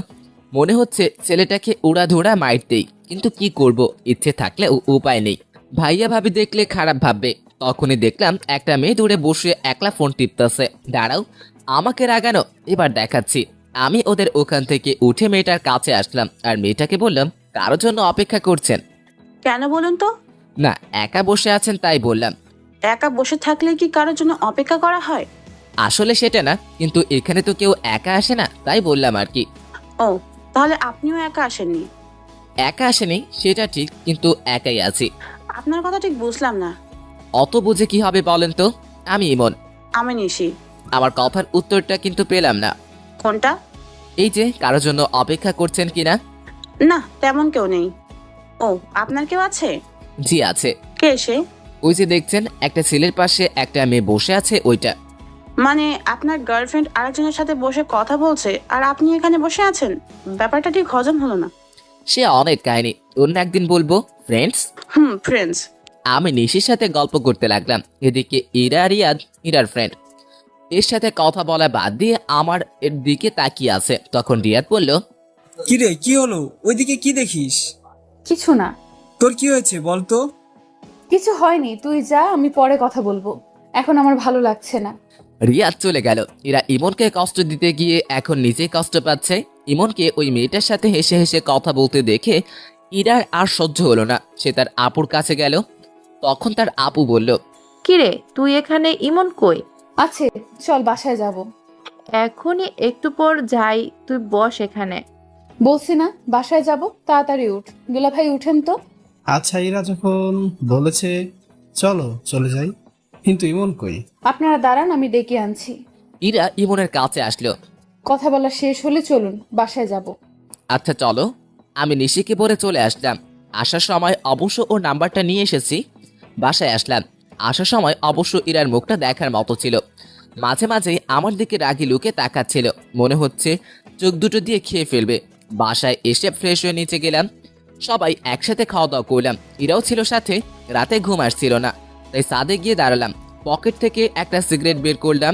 মনে হচ্ছে ছেলেটাকে উড়াধুরা মারতেই, কিন্তু কি করব, ইচ্ছে থাকলে উপায় নেই। ভাইয়া ভাবি দেখলে খারাপ ভাববে। তখনই দেখলাম একটা মেয়ে দূরে বসে একলা ফোন টিপতেছে। দাঁড়াও, আমাকে রাগানো, এবার দেখাচ্ছি। আমি ওদের ওখান থেকে উঠে মেয়েটার কাছে আসলাম আর মেয়েটাকে বললাম, কারোর জন্য অপেক্ষা করছেন? কেন বলুন তো? না, একা বসে আছেন তাই বললাম। একা বসে থাকলে কি কারোর জন্য অপেক্ষা করা হয়? আসলে সেটা না, কিন্তু এখানে তো কেউ একা আসে না, তাই বললাম আর কি। ও, তাহলে আপনিও একা আসেননি? একা আসেনি সেটা ঠিক, কিন্তু একাই আছি। আপনার কথা ঠিক বুঝলাম না। অত বুঝে কি হবে বলেন তো? আমি ইমন। আমি নিশি। আমার কথার উত্তরটা কিন্তু পেলাম না। কোনটা? এই যে কারোর জন্য অপেক্ষা করছেন কিনা। না, তেমন কেউ নেই। ও, আপনার কেউ আছে? জি আছে। কে সে? ওই যে দেখছেন একটা ছেলের পাশে একটা মেয়ে বসে আছে, ওইটা। মানে আপনার গার্লফ্রেন্ড আরেকজনের সাথে বসে কথা বলছে আর আপনি এখানে বসে আছেন? ব্যাপারটা ঠিক হজম হলো না। সে অনেক কাহিনী, অন্য একদিন বলবো। ফ্রেন্ডস। ফ্রেন্ডস। আমি নিশির সাথে গল্প করতে লাগলাম। এদিকে ইরা রিয়াদ, ইরার ফ্রেন্ড, এর সাথে কথা বলা বাদ দিয়ে আমার এর দিকে তাকিয়ে আছে। তখন রিয়াদ বলল, কিরে, কি হলো? ওইদিকে কি দেখিস? কিছু না। তোর কি হয়েছে বলতো? কিছু হয়নি, তুই যা, আমি পরে কথা বলবো, এখন আমার ভালো লাগছে না। রিয়াদ চলে গেল। এরা ইমনকে কষ্ট দিতে গিয়ে এখন নিজেই কষ্ট পাচ্ছে। ইমনকে ওই মেয়েটার সাথে হেসে হেসে কথা বলতে দেখে ইরার আর সহ্য হলো না, সে তার আপুর কাছে গেল। তখন তার আপু বলল, কিরে তুই এখানে, ইমন কই? আছে, চল বাসায় যাব। এখনই একটু পর যাই, তুই বস এখানে। বলছি না বাসায় যাব, তাড়াতাড়ি উঠ। দুলা ভাই উঠেন তো। আচ্ছা, ইরা যখন বলেছে চলো চলে যাই, কিন্তু ইমন কই? আপনারা দাঁড়ান, আমি ডেকে আনছি। ইরা ইমনের কাছে আসলো। কথা বলা শেষ হলে চলুন, বাসায় যাব। আচ্ছা চলো। আমি নিশিকে বলে চলে আসলাম। আসার সময় অবশ্য ওর নাম্বারটা নিয়ে এসেছি। বাসায় আসলাম। আসার সময় অবশ্য ইরার মুখটা দেখার মতো ছিল। মাঝে মাঝে আমার দিকে রাগি লুকে তাকাচ্ছিল, মনে হচ্ছে চোখ দুটো দিয়ে খেয়ে ফেলবে। বাসায় এসে ফ্রেশ হয়ে নিচে গেলাম। সবাই একসাথে খাওয়া দাওয়া করলাম, ইরাও ছিল সাথে। রাতে ঘুম আসছিল না, তাই ছাদে গিয়ে দাঁড়ালাম। পকেট থেকে একটা সিগারেট বের করলাম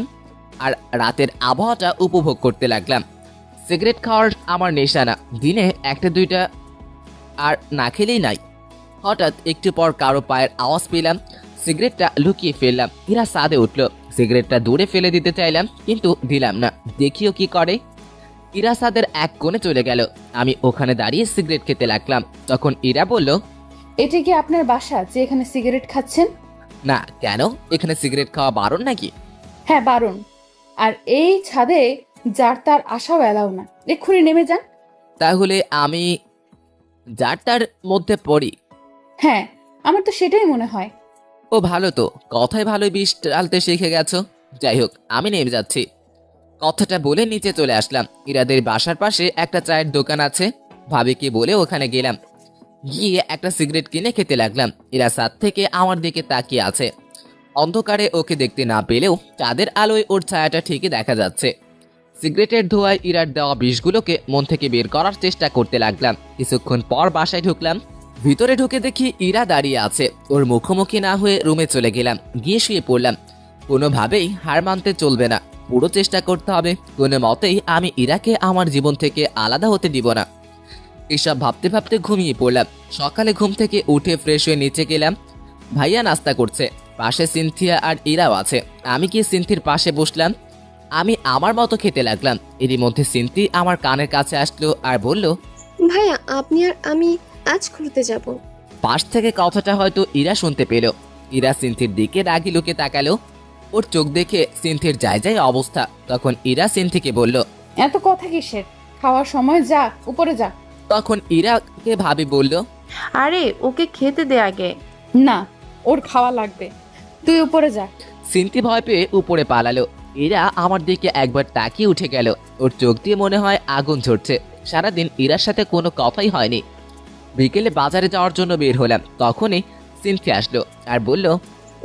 আর রাতের আবহাওয়াটা উপভোগ করতে লাগলাম। সিগারেট খাওয়ার আমার নেশা না, দিনে একটা দুইটা আর না খেলেই নাই। হঠাৎ একটু পর কারো পায়ের আওয়াজ পেলাম, সিগারেটটা লুকিয়ে ফেললাম। ইরা ছাদে উঠলো, সিগারেটটা দূরে ফেলে দিতে চাইলাম, কিন্তু দিলাম না, দেখিও কি করে। ইরা ছাদের এক কোণে চলে গেল, আমি ওখানে দাঁড়িয়ে সিগারেট খেতে লাগলাম। তখন ইরা বলল, এটা কি আপনার বাসা যে এখানে সিগারেট খাচ্ছেন? না কেন, এখানে সিগারেট খাওয়া বারণ নাকি? হ্যাঁ বারণ। আর এই ছাদে যার তার আসাও এলাও না, এক্ষুনি নেমে যান। তাহলে আমি যার তার মধ্যে পড়ি? হ্যাঁ, আমার তো সেটাই মনে হয়। ও ভালো তো, কথায় ভালোই বিষ টালতে শিখে গেছো। যাই হোক, আমি নেমে যাচ্ছি। কথাটা বলে নিচে চলে আসলাম। ইরাদের বাসার পাশে একটা চায়ের দোকান আছে, ভাবিকে বলে ওখানে গেলাম। গিয়ে একটা সিগারেট কিনে খেতে লাগলাম। ইরা ছাদ থেকে আমার দিকে তাকিয়ে আছে। অন্ধকারে ওকে দেখতে না পেলেও চাঁদের আলোয় ওর ছায়াটা ঠিকই দেখা যাচ্ছে। সিগারেটের ধোঁয়ায় ইরার দেওয়া বিষগুলোকে মন থেকে বের করার চেষ্টা করতে লাগলাম। কিছুক্ষণ পর বাসায় ঢুকলাম। ভিতরে ঢুকে দেখি ইরা দাঁড়িয়ে আছে। ওর মুখোমুখি না হয়ে রুমে চলে গেলাম, গিয়ে শুয়ে পড়লাম। কোনোভাবেই হার মানতে চলবে না, পুরো চেষ্টা করতে হবে। কোনো মতেই আমি ইরাকে আমার জীবন থেকে আলাদা হতে দিব না। এসব ভাবতে ভাবতে ঘুমিয়ে পড়লাম। সকালে ঘুম থেকে উঠে ফ্রেশ হয়ে নিচে গেলাম। ভাইয়া নাস্তা করছে, পাশে সিনথিয়া আর ইরাও আছে। আমি গিয়ে সিনথির পাশে বসলাম। আমি আমার মতো খেতে লাগলাম। এরই মধ্যে সিনথি আমার কানের কাছে আসলো আর বলল, ভাইয়া আপনি আর আমি আজ ঘুরতে যাব। পাশ থেকে কথাটা হয়তো ইরা শুনতে পেল। ইরা সিনথির দিকে রাগি লুকে তাকালো। ওর চোখ দেখে সিনথির যায় যায় অবস্থা। তখন ইরা সিনথিকে বলল, এত কথা কিসের? খাওয়ার সময় যা, উপরে যা। তখন ইরাকে ভাবি বলল, আরে ওকে খেতে দে আগে। না, ওর খাওয়া লাগবে, তুই উপরে যা। সিনথি ভয় পেয়ে উপরে পালালো। ইরা আমার দিকে একবার তাকিয়ে উঠে গেল। ওর চোখ দিয়ে মনে হয় আগুন ঝরছে। সারাদিন ইরার সাথে কোনো কথাই হয়নি। বিকেলে বাজারে যাওয়ার জন্য বের হলাম। তখনই সিনথি আসলো আর বলল,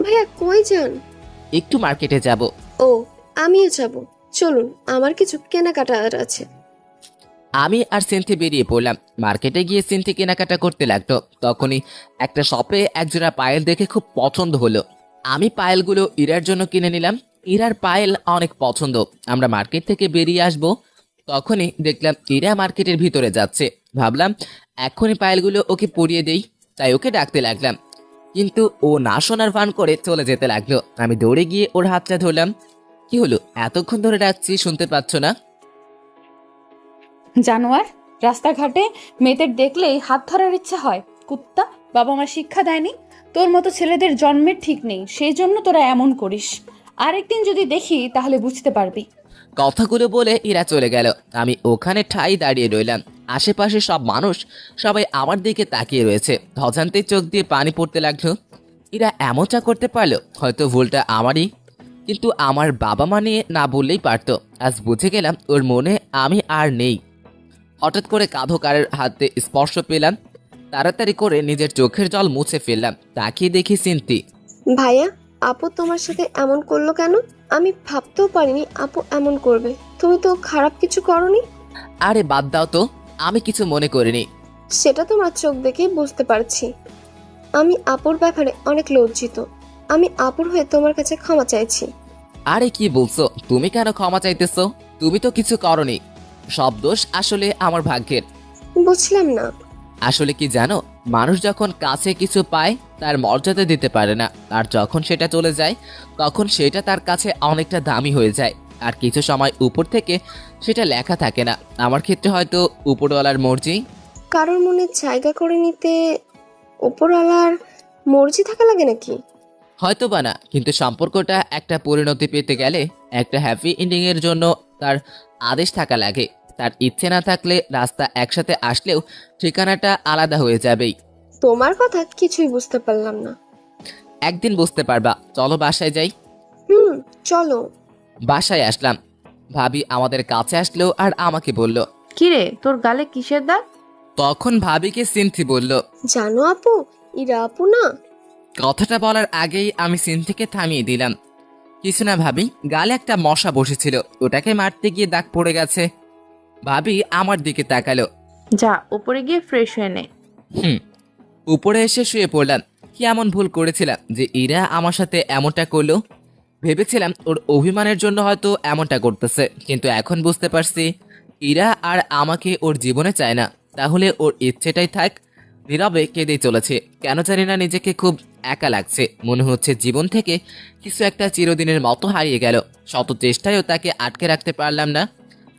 ভাইয়া কই যান? একটু মার্কেটে যাব। ও আমিও যাব, চলুন, আমার কিছু কেনাকাটার আছে। আমি আর সিনথি বেরিয়ে পড়লাম। মার্কেটে গিয়ে সিনথি কেনাকাটা করতে লাগলো। তখনই একটা শপে একজোড়া পায়েল দেখে খুব পছন্দ হলো। আমি পায়েলগুলো ইরার জন্য কিনে নিলাম। ইরার পায়েল অনেক পছন্দ। আমরা মার্কেট থেকে বেরিয়ে আসব, তখনই দেখলাম ইরা মার্কেটের ভিতরে যাচ্ছে। ভাবলাম এখনই পায়েলগুলো ওকে পরিয়ে দেই, তাই ওকে ডাকতে লাগলাম। কিন্তু ও না শোনার ভান করে চলে যেতে লাগলো। আমি দৌড়ে গিয়ে ওর হাতটা ধরলাম। কি হলো, এতক্ষণ ধরে ডাকছি, শুনতে পাচ্ছ না? জানোয়ার, রাস্তাঘাটে মেয়েদের দেখলেই হাত ধরার ইচ্ছা হয়। কুত্তা, বাবা মা শিক্ষা দেয়নি? তোর মতো ছেলেদের জন্মের ঠিক নেই, সেই জন্য তোরা এমন করিস। আরেকদিন যদি দেখি তাহলে বুঝতে পারবি। কথাগুলো বলে ইরা চলে গেল। আমি ওখানে ঠাই দাঁড়িয়ে রইলাম। আশেপাশে সব মানুষ সবাই আমার দিকে তাকিয়ে রয়েছে। অজান্তে চোখ দিয়ে পানি পড়তে লাগলো। ইরা এমনটা করতে পারলো, হয়তো ভুলটা আমারই। কিন্তু আমার বাবা মা নিয়ে না বললেই পারতো। আজ বুঝে গেলাম ওর মনে আমি আর নেই। হঠাৎ করে কাঁধো কারের হাতে স্পর্শ পেলাম। তাড়াতাড়ি করে নিজের চোখের জল মুছে ফেললাম। তাকিয়ে দেখি সিনথি। ভাইয়া আপু তোমার সাথে এমন করলো কেন? আমি ভাবতেও পারিনি আপু এমন করবে। তুমি তো খারাপ কিছু করনি। আরে বাদ দাও তো, আমি কিছু মনে করিনি। সেটা তোমার চোখ দেখেই বুঝতে পারছি। আমি আপুর ব্যাপারে অনেক লজ্জিত। আমি আপুর হয়ে তোমার কাছে ক্ষমা চাইছি। আরে কি বলছো, তুমি কেন ক্ষমা চাইতেছো? তুমি তো কিছু করনি। সব দোষ আসলে আমার ভাগ্যের। বুঝলাম না। আসলে কি জানো, মানুষ যখন কাছে কিছু পায় তার মর্যাদা দিতে পারে না, আর যখন সেটা চলে যায় তখন সেটা তার কাছে অনেকটা দামি হয়ে যায়। আর কিছু সময় উপর থেকে সেটা লেখা থাকে না। আমার ক্ষেত্রে হয়তো উপরওয়ালার মর্জি। কারোর মনে জায়গা করে নিতে ওপরওয়ালার মর্জি থাকা লাগে নাকি? হয়তো বা না, কিন্তু সম্পর্কটা একটা পরিণতি পেতে গেলে, একটা হ্যাপি এন্ডিং এর জন্য তার আদেশ থাকা লাগে। তার ইচ্ছে না থাকলে রাস্তা একসাথে আসলেও ঠিকানাটা আলাদা হয়ে যাবেই। তোমার কথা কিছুই বুঝতে পারলাম না। একদিন বুঝতে পারবা, চলো বাসায় যাই। চলো। বাসায় আসলাম, ভাবি আমাদের কাছে আসলো আর আমাকে বলল, কিরে তোর গালে কিসের দাগ? তখন ভাবিকে সিনথি বলল। জানো আপু, ইরা আপু না। কথাটা বলার আগেই আমি সিনথিকে থামিয়ে দিলাম। কিছু না ভাবি, গালে একটা মশা বসেছিল, ওটাকে মারতে গিয়ে দাগ পড়ে গেছে। ভাবি আমার দিকে তাকালো। যা উপরে গিয়ে ফ্রেশ হয়ে নে। উপরে এসে শুয়ে পড়লাম। কি এমন ভুল করেছিলাম যে ইরা আমার সাথে এমনটা করলো? ভেবেছিলাম ওর অভিমানের জন্য হয়তো এমনটা করতেছে, কিন্তু এখন বুঝতে পারছি ইরা আর আমাকে ওর জীবনে চায় না। তাহলে ওর ইচ্ছেটাই থাক। নীরবে কেঁদেই চলেছে। কেন জানি না নিজেকে খুব একা লাগছে। মনে হচ্ছে জীবন থেকে কিছু একটা চিরদিনের মতো হারিয়ে গেল। শত চেষ্টায়ও তাকে আটকে রাখতে পারলাম না।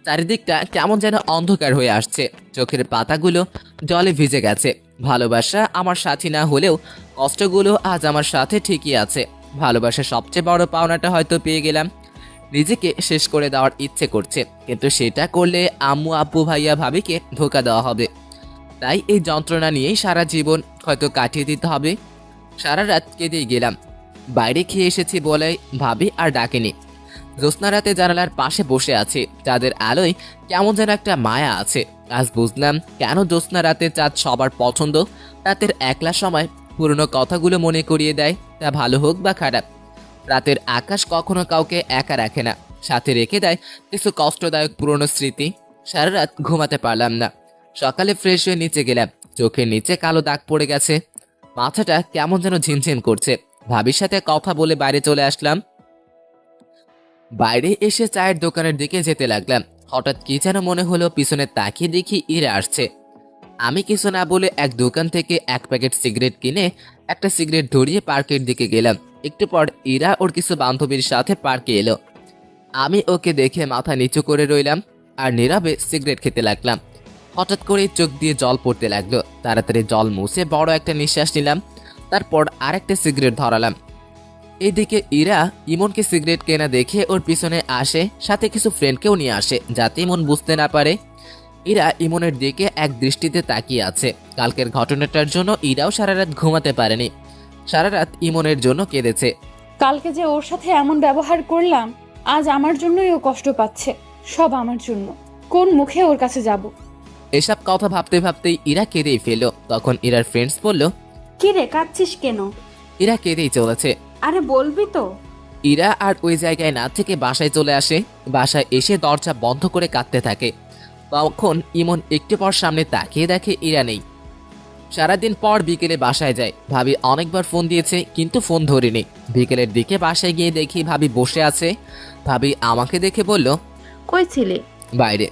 চারিদিকটা কেমন যেন অন্ধকার হয়ে আসছে। চোখের পাতাগুলো জলে ভিজে গেছে। ভালোবাসা আমার সাথী না হলেও কষ্টগুলো আজ আমার সাথে ঠিকই আছে। ভালোবাসা সবচেয়ে বড় পাওনাটা হয়তো পেয়ে গেলাম। নিজেকে শেষ করে দেওয়ার ইচ্ছে করছে, কিন্তু সেটা করলে আম্মু আব্বু ভাইয়া ভাবিকে ধোকা দেওয়া হবে। তাই এই যন্ত্রণা নিয়েই সারা জীবন হয়তো কাটিয়ে দিতে হবে। সারা রাত কেঁদেই গেলাম। বাইরে খেয়ে এসেছি বলে ভাবি আর ডাকেনি। জ্যোৎস্না রাতে জানালার পাশে বসে আছে। চাঁদের আলোয় কেমন যেন একটা মায়া আছে। আজ বুঝলাম কেন জ্যোৎস্না রাতে চাঁদ সবার পছন্দ। রাতের একলা সময় পুরনো কথাগুলো মনে করিয়ে দেয়, তা ভালো হোক বা খারাপ। রাতের আকাশ কখনো কাউকে একা রাখে না, সাথে রেখে দেয় কিছু কষ্টদায়ক পুরনো স্মৃতি। সারা রাত ঘুমাতে পারলাম না। সকালে ফ্রেশ হয়ে নিচে গেলাম। চোখের নিচে কালো দাগ পড়ে গেছে। মাথাটা কেমন যেন ঝিনঝিন করছে। ভাবির সাথে কথা বলে বাইরে চলে আসলাম। বাইরে এসে চায়ের দোকানের দিকে যেতে লাগলাম। হঠাৎ কি যেন মনে হলো, পিছনে তাকিয়ে দেখি ইরা আসছে। আমি কিছু না বলে এক দোকান থেকে এক প্যাকেট সিগারেট কিনে একটা সিগারেট ধরিয়ে পার্কের দিকে গেলাম। একটু পর ইরা ওর কিছু বান্ধবীর সাথে পার্কে এলো। আমি ওকে দেখে মাথা নিচু করে রইলাম আর নীরবে সিগারেট খেতে লাগলাম। হঠাৎ করে চোখ দিয়ে জল পড়তে লাগলো। তাড়াতাড়ি জল মুছে বড় একটা নিঃশ্বাস নিলাম। তারপর আরেকটা সিগারেট ধরালাম। এইদিকে ইরা ইমনকে সিগারেট কেনা দেখে ওর পিছনে আসে, সাথে কিছু ফ্রেন্ডকেও নিয়ে আসে যাতে ইমন বুঝতে না পারে। ইরা ইমনের দিকে এক দৃষ্টিতে তাকিয়ে আছে। কালকের ঘটনাটার জন্য ইরাও সারা রাত ঘুমাতে পারেনি। সারা রাত ইমনের জন্য কেঁদেছে। কালকে যে ওর সাথে এমন ব্যবহার করলাম, আজ আমার জন্যই ও কষ্ট পাচ্ছে। সব আমার জন্য। কোন মুখে ওর কাছে যাব? এসব কথা ভাবতে ভাবতেই ইরা কেঁদেই ফেলল। তখন ইরার ফ্রেন্ডস বলল, কি রে কাঁদছিস কেন? ইরা কেঁদেই চলেছে। আরে বলবি তো। ইরা আর ওই জায়গায় না থেকে বাসায় চলে আসে। বাসায় এসে দরজা বন্ধ করে কাঁদতে থাকে। তখন ইমন একটু পর সামনে তাকিয়ে দেখে ইরা নেই। সারাদিন পর বিকেলে বাসায় যায়। ভাবি অনেকবার ফোন দিয়েছে কিন্তু ফোন ধরেনি। বিকেলের দিকে বাসায় গিয়ে দেখি ভাবি বসে আছে। ভাবি আমাকে দেখে বলল, কই ছিলি? বাইরে।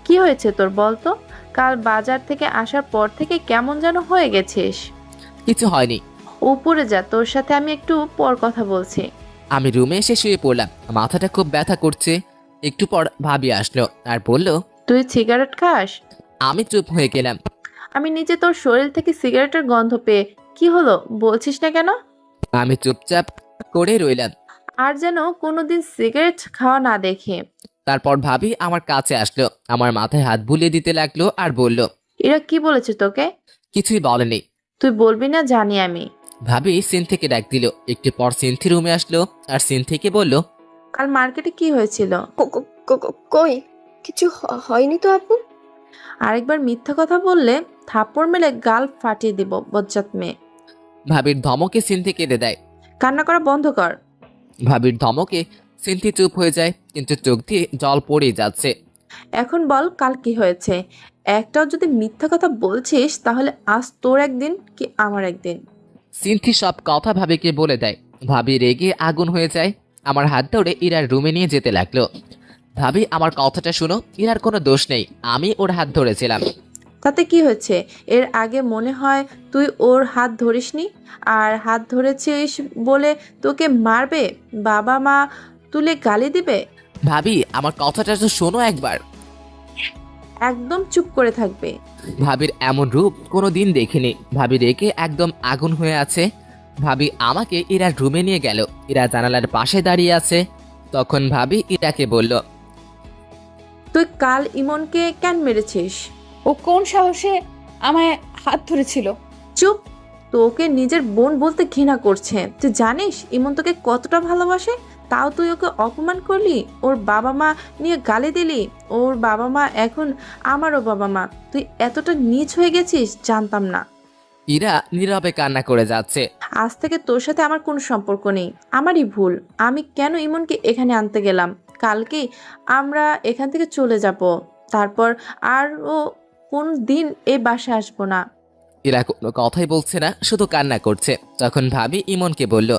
কি হয়েছে তোর বলতো? কাল বাজার থেকে আসার পর থেকে কেমন যেন হয়ে গেছিস। কিছু হয়নি। উপরে যা, তোর সাথে আমি একটু পর কথা বলছি। আমি রুমে এসে শুয়ে পড়লাম। মাথাটা খুব ব্যথা করছে। একটু পর ভাবি আসলো আর বলল, তুই সিগারেট খাস? আমি চুপ হয়ে গেলাম। আমি নিজে তোর শরীর থেকে সিগারেটের গন্ধ পেয়ে। কি হলো বলছিস না কেন? আমি চুপচাপ করে রইলাম। আর যেন কোনোদিন সিগারেট খাওয়া না দেখে। তারপর ভাবি আমার কাছে আসলো, আমার মাথায় হাত বুলিয়ে দিতে লাগলো আর বলল, এরা কি বলেছে তোকে? কিছুই বলেনি। তুই বলবি না জানি আমি। ভাবি সিনথিকে ডাক দিল। একটু পর সিনথি রুমে আসলো আর সিনথিকে বলল, কাল মার্কেটে কি হয়েছিল? কই কিছু হয়নি তো আপু। আরেকবার মিথ্যা কথা বললে থাপ্পড় মেলে গাল ফাটিয়ে দিব বজ্জাত মেয়ে। ভাবির ধমকে সিনথি কেঁদে দেয়। কান্না করা বন্ধ কর। ভাবির ধমকে সিনথি চুপ হয়ে যায়, কিন্তু চোখ দিয়ে জল পড়েই যাচ্ছে। এখন বল কাল কি হয়েছে? একটাও যদি মিথ্যা কথা বলছিস তাহলে আজ তোর একদিন কি আমার একদিন। সিনথি সব কথা ভাবিকে বলে দেয়। ভাবি রেগে আগুন হয়ে যায়। আমার হাত ধরে ইরার রুমে নিয়ে যেতে লাগলো। ভাবি আমার কথাটা শুনো, ইরার কোনো দোষ নেই, আমি ওর হাত ধরেছিলাম। তাতে কি হয়েছে? এর আগে মনে হয় তুই ওর হাত ধরিসনি, আর হাত ধরেছিস বলে তোকে মারবে, বাবা মা তুলে গালি দিবে। ভাবি আমার কথাটা তো শোনো একবার। একদম চুপ করে থাকবে। ভাবির এমন রূপ কোনো দিন দেখিনি। ভাবি রেগে একদম আগুন হয়ে আছে। ভাবি আমাকে ইরার রুমে নিয়ে গেল। ইরা জানালার পাশে দাঁড়িয়ে আছে। তখন ভাবি ইরাকে বলল, তুই কাল ইমনকে কেন মেরেছিস? ও কোন সাহসে আমায় হাত ধরেছিল? চুপ, তোকে নিজের বোন বলতে ঘৃণা করছে। তুই জানিস ইমন তোকে কতটা ভালোবাসে, তাও তুই ওকে অপমান করলি, ওর বাবা মা নিয়ে গালি দিলি। ওর বাবা মা এখন আমারও বাবা মা। তুই এতটা নীচ হয়ে গেছিস জানতাম না। ইরা নীরবে কান্না করে যাচ্ছে। আজ থেকে তোর সাথে আমার কোনো সম্পর্ক নেই, আমারই ভুল। আমি কেন ইমনকে এখানে আনতে গেলাম? কালকেই আমরা এখান থেকে চলে যাব, তারপর আর ও কোন দিন এই বাসায় আসবো না। ইরা কোনো কথাই বলছে না, শুধু কান্না করছে। তখন ভাবি ইমনকে বলল,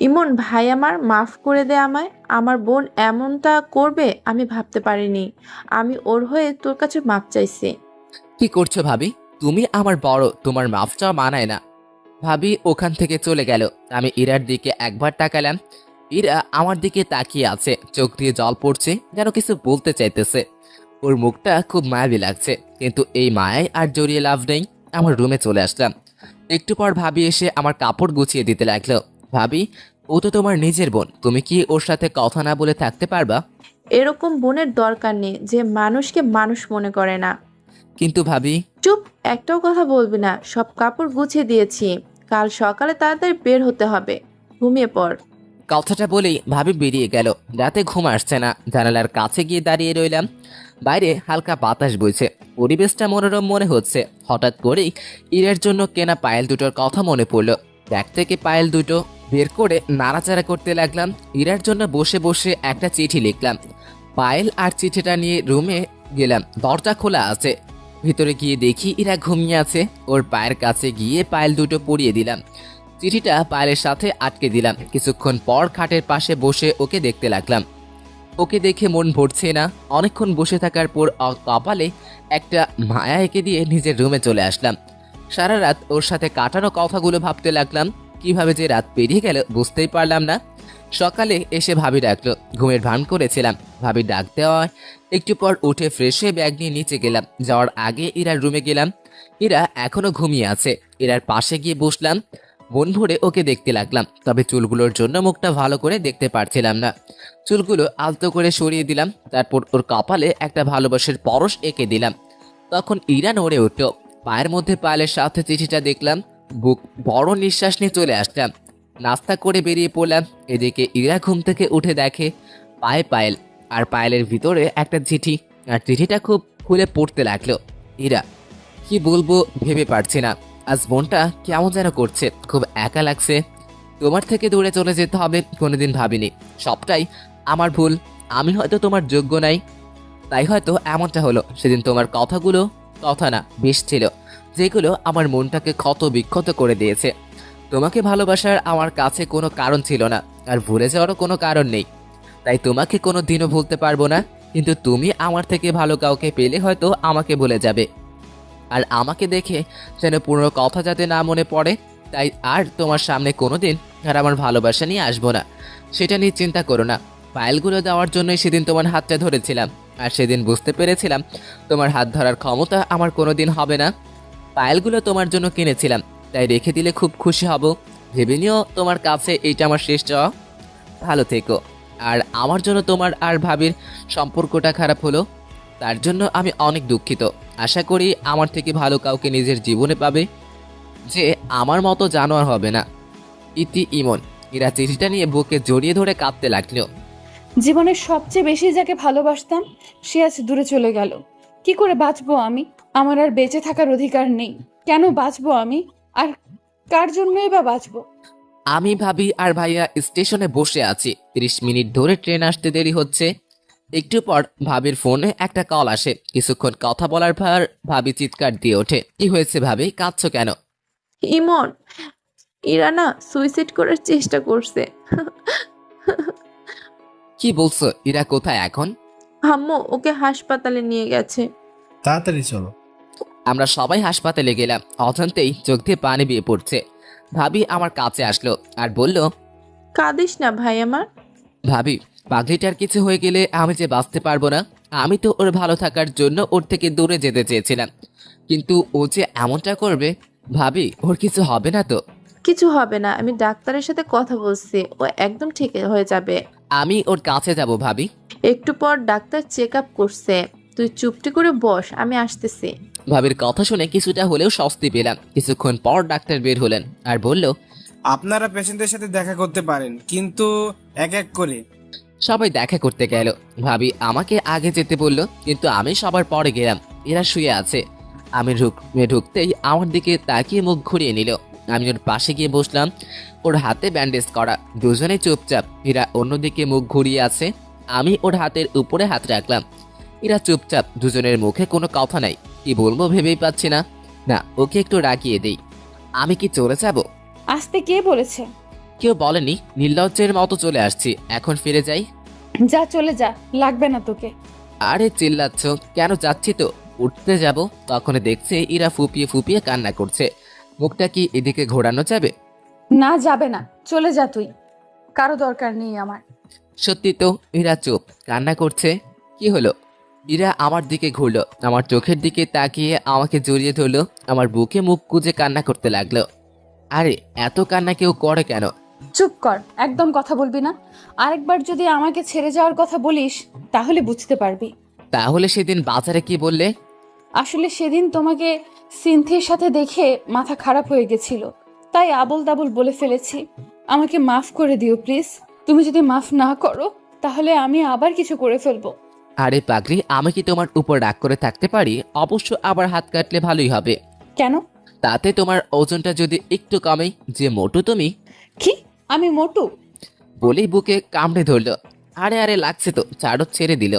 ইমন ভাই আমার, মাফ করে দে আমায়। আমার বোন এমনটা করবে আমি ভাবতে পারিনি। আমি ওর হয়ে তোর কাছে মাপ চাইছি। কি করছো ভাবি? তুমি আমার বড়, তোমার মাফ চাওয়া মানায় না। ভাবি ওখান থেকে চলে গেল। আমি ইরার দিকে একবার তাকালাম। ইরা আমার দিকে তাকিয়ে আছে, চোখ দিয়ে জল পড়ছে, যেন কিছু বলতে চাইতেছে। ওর মুখটা খুব মায়াবী লাগছে, কিন্তু এই মায়ায় আর জড়িয়ে লাভ নেই। আমার রুমে চলে আসলাম। একটু পর ভাবি এসে আমার কাপড় গুছিয়ে দিতে লাগলো। ভাবি, ও তো তোমার নিজের বোন, তুমি কি ওর সাথে কথা না বলে থাকতে পারবা? এরকম বোনের দরকার নেই যে মানুষকে মানুষ মনে করে না। কিন্তু ভাবি। চুপ, একটাও কথা বলবি না। সব কাপড় গুছিয়ে দিয়েছি, কাল সকালে তাড়াতাড়ি বের হতে হবে। ঘুমিয়ে পড়। কথাটা বলেই ভাবি বেরিয়ে গেল। রাতে ঘুম আসছে না। জানালার কাছে গিয়ে দাঁড়িয়ে রইলাম। বাইরে হালকা বাতাস বইছে, পরিবেশটা মনোরম মনে হচ্ছে। হঠাৎ করেই ইরার জন্য কেনা পায়েল দুটোর কথা মনে পড়লো। ব্যাগ থেকে পায়েল দুটো বের করে নাড়াচাড়া করতে লাগলাম। ইরার জন্য বসে বসে একটা চিঠি লিখলাম। পায়েল আর চিঠিটা নিয়ে রুমে গেলাম। দরজা খোলা আছে। ভিতরে গিয়ে দেখি ইরা ঘুমিয়ে আছে। ওর পায়ের কাছে গিয়ে পায়েল দুটো পরিয়ে দিলাম। চিঠিটা পায়েলের সাথে আটকে দিলাম। কিছুক্ষণ পর খাটের পাশে বসে ওকে দেখতে লাগলাম। ওকে দেখে মন ভরছে না। অনেকক্ষণ বসে থাকার পর কপালে একটা মায়া এঁকে দিয়ে নিজের রুমে চলে আসলাম। সারা রাত ওর সাথে কাটানো কথাগুলো ভাবতে লাগলাম। কিভাবে যে রাত পেরিয়ে গেল বুঝতেই পারলাম না। সকালে এসে ভাবি ডাকলো। ঘুমের ভান করেছিলাম। ভাবি ডাক দেওয়ায় একটু পর উঠে ফ্রেশ হয়ে ব্যাগ নিয়ে নিচে গেলাম। যাওয়ার আগে ইরার রুমে গেলাম। ইরা এখনো ঘুমিয়ে আছে। ইরার পাশে গিয়ে বসলাম। মন ভরে ওকে দেখতে লাগলাম, তবে চুলগুলোর জন্য মুখটা ভালো করে দেখতে পারছিলাম না। চুলগুলো আলতো করে সরিয়ে দিলাম। তারপর ওর কপালে একটা ভালোবাসার পরশ এঁকে দিলাম। তখন ইরা নড়ে উঠল। পায়ের মধ্যে পায়েলের সাথে চিঠিটা দেখলাম। বুক বড় নিঃশ্বাস নিয়ে চলে আসলাম। নাস্তা করে বেরিয়ে পড়লাম। এদিকে ইরা ঘুম থেকে উঠে দেখে পায়ে পায়েল, আর পায়েলের ভিতরে একটা চিঠি। আর চিঠিটা খুব খুলে পড়তে লাগলো। ইরা, কি বলবো ভেবে পারছি না। আজ মনটা কেমন যেন করছে, খুব একা লাগছে। তোমার থেকে দূরে চলে যেতে হবে কোনোদিন ভাবিনি। সবটাই আমার ভুল। আমি হয়তো তোমার যোগ্য নাই, তাই হয়তো এমনটা হলো। সেদিন তোমার কথাগুলো কথা না, বেশ ছিল, যেগুলো আমার মনটাকে ক্ষত বিক্ষত করে দিয়েছে। তোমাকে ভালোবাসার আমার কাছে কোনো কারণ ছিল না, আর ভুলে যাওয়ারও কোনো কারণ নেই। তাই তোমাকে কোনো দিনও ভুলতে পারবো না। কিন্তু তুমি আমার থেকে ভালো কাউকে পেলে হয়তো আমাকে ভুলে যাবে। আর আমাকে দেখে যেন পুরনো কথা যাতে না মনে পড়ে, তাই আর তোমার সামনে কোনোদিন আর আমার ভালোবাসা নিয়ে আসবো না। সেটা নিয়ে চিন্তা করো না। পায়েলগুলো দেওয়ার জন্যই সেদিন তোমার হাতটা ধরেছিলাম, আর সেদিন বুঝতে পেরেছিলাম তোমার হাত ধরার ক্ষমতা আমার কোনোদিন হবে না। পায়েলগুলো তোমার জন্য কিনেছিলাম, তাই রেখে দিলে খুব খুশি হব। ভেবে নিও তোমার কাছে এইটা আমার শেষ চাওয়া। ভালো থেকো। আর আমার জন্য তোমার আর ভাবির সম্পর্কটা খারাপ হলো, তার জন্য আমি অনেক দুঃখিত। আশা করি আমার থেকে ভালো কাউকে নিজের জীবনে পাবে, যে আমার মতো জানোয়ার হবে না। ইতি ইমন। ইরা চিঠিটা নিয়ে বুকে জড়িয়ে ধরে কাঁদতে লাগলো। জীবনের সবচেয়ে বেশি যাকে ভালোবাসতাম সে আজ দূরে চলে গেল। কি করে বাঁচবো আমি? আমার আর বেঁচে থাকার অধিকার নেই। কেন বাঁচবো আমি? আর কার জন্যই বা বাঁচবো? আমি ভাবি আর ভাইয়া স্টেশনে বসে আছি। 30 মিনিট ধরে ট্রেন আসতে দেরি হচ্ছে। একটু পর ভাবির ফোনে একটা কল আসে। কিছুক্ষণ কথা বলার পর ভাবি চিৎকার দিয়ে ওঠে। কি হয়েছে ভাবি, কাঁদছো কেন? ইমন, ইরা না সুইসাইড করার চেষ্টা করছে। কি বলছো? ইরা কোথায় এখন? আম্মু ওকে হাসপাতালে নিয়ে গেছে। তাড়াতাড়ি চলো। আমরা সবাই হাসপাতালে গেলাম। অজান্তেই চোখ দিয়ে পানি বেয়ে পড়ছে। ভাবি আমার কাছে আসলো আর বলল, কাঁদিস না ভাই আমার। ভাবি পাগলিটার কিছু হয়ে গেলে আমি যে বাঁচতে পারবো না। আমি তো ওর ভালো থাকার জন্য ওর থেকে দূরে যেতে চেয়েছিলাম, কিন্তু ও যে এমনটা করবে। ভাবি, ওর কিছু হবে না তো? কিছু হবে না, আমি ডাক্তারের সাথে কথা বলছি, ও একদম ঠিক হয়ে যাবে। আমি ওর কাছে যাব ভাবি। একটু পর ডাক্তার চেক আপ করছে, তুই চুপটি করে বস, আমি আসতেছি। ভাবির কথা শুনে কিছুটা হলেও স্বস্তি পেলাম। কিছুক্ষণ পর ডাক্তার বের হলেন আর বলল, আপনারা পেশেন্টের সাথে দেখা করতে পারেন, কিন্তু এক এক করে। সবাই দেখা করতে গেল। ভাবি আমাকে আগে যেতে বলল, কিন্তু আমি সবার পরে গেলাম। এরা শুয়ে আছে। আমি রুমে ঢুকতেই আমার দিকে তাকিয়ে মুখ ঘুরিয়ে নিল। আমি ওর পাশে গিয়ে বসলাম। ওর হাতে ব্যান্ডেজ করা, দুজনে চুপচাপ। এরা অন্যদিকে মুখ ঘুরিয়ে আছে। আমি ওর হাতের উপরে হাত রাখলাম। এরা চুপচাপ, দুজনের মুখে কোনো কথা নাই। কি বলবো ভেবেই পাচ্ছি না। না, ওকে একটু রাগিয়ে দেই। আমি কি চলে যাব? আসতে কে বলেছে? কেউ বলেনি, নির্লজ্জের মতো চলে আসছি। এখন ফিরে যাই। যা, চলে যা, লাগবে না তোকে। আরে চিল্লাচ্ছ কেন? যাচ্ছি তো। উঠতে যাব, তখন দেখছে ইরা ফুপিয়ে ফুপিয়ে কান্না করছে। মুখটা কি এদিকে ঘোরানো যাবে? না, যাবে না, চলে যা তুই। কারো দরকার নেই আমার। সত্যি তো, ইরা চুপ, কান্না করছে। কি হলো? ইরা আমার দিকে ঘুরলো, আমার চোখের দিকে তাকিয়ে আমাকে জড়িয়ে ধরলো, আমার বুকে মুখ গুজে কান্না করতে লাগলো। আরে এত কান্না কেউ করে কেন? চুপ কর, একদম কথা বলবি না। আরেকবার যদি আমাকে ছেড়ে যাওয়ার কথা বলিস তাহলে বুঝতে পারবি। তাহলে সেদিন বাজারে কি বললে? আসলে সেদিন তোমাকে সিনথির সাথে দেখে মাথা খারাপ হয়ে গেছিল, তাই আবোল তাবোল বলে ফেলেছি। আমাকে মাফ করে দিও প্লিজ। তুমি যদি মাফ না করো তাহলে আমি আবার কিছু করে ফেলবো। আরে পাগলি, আমি কি তোমার উপর রাগ করে থাকতে পারি? অবশ্য আবার হাত কাটলে ভালোই হবে। কেন? তাতে তোমার ওজনটা যদি একটু কমে। যে মোটু তুমি। কি? আমি মোটু? বলেই বুকে কামড়ে ধরলো। আরে আরে লাগছে তো, চারও ছেড়ে দিল।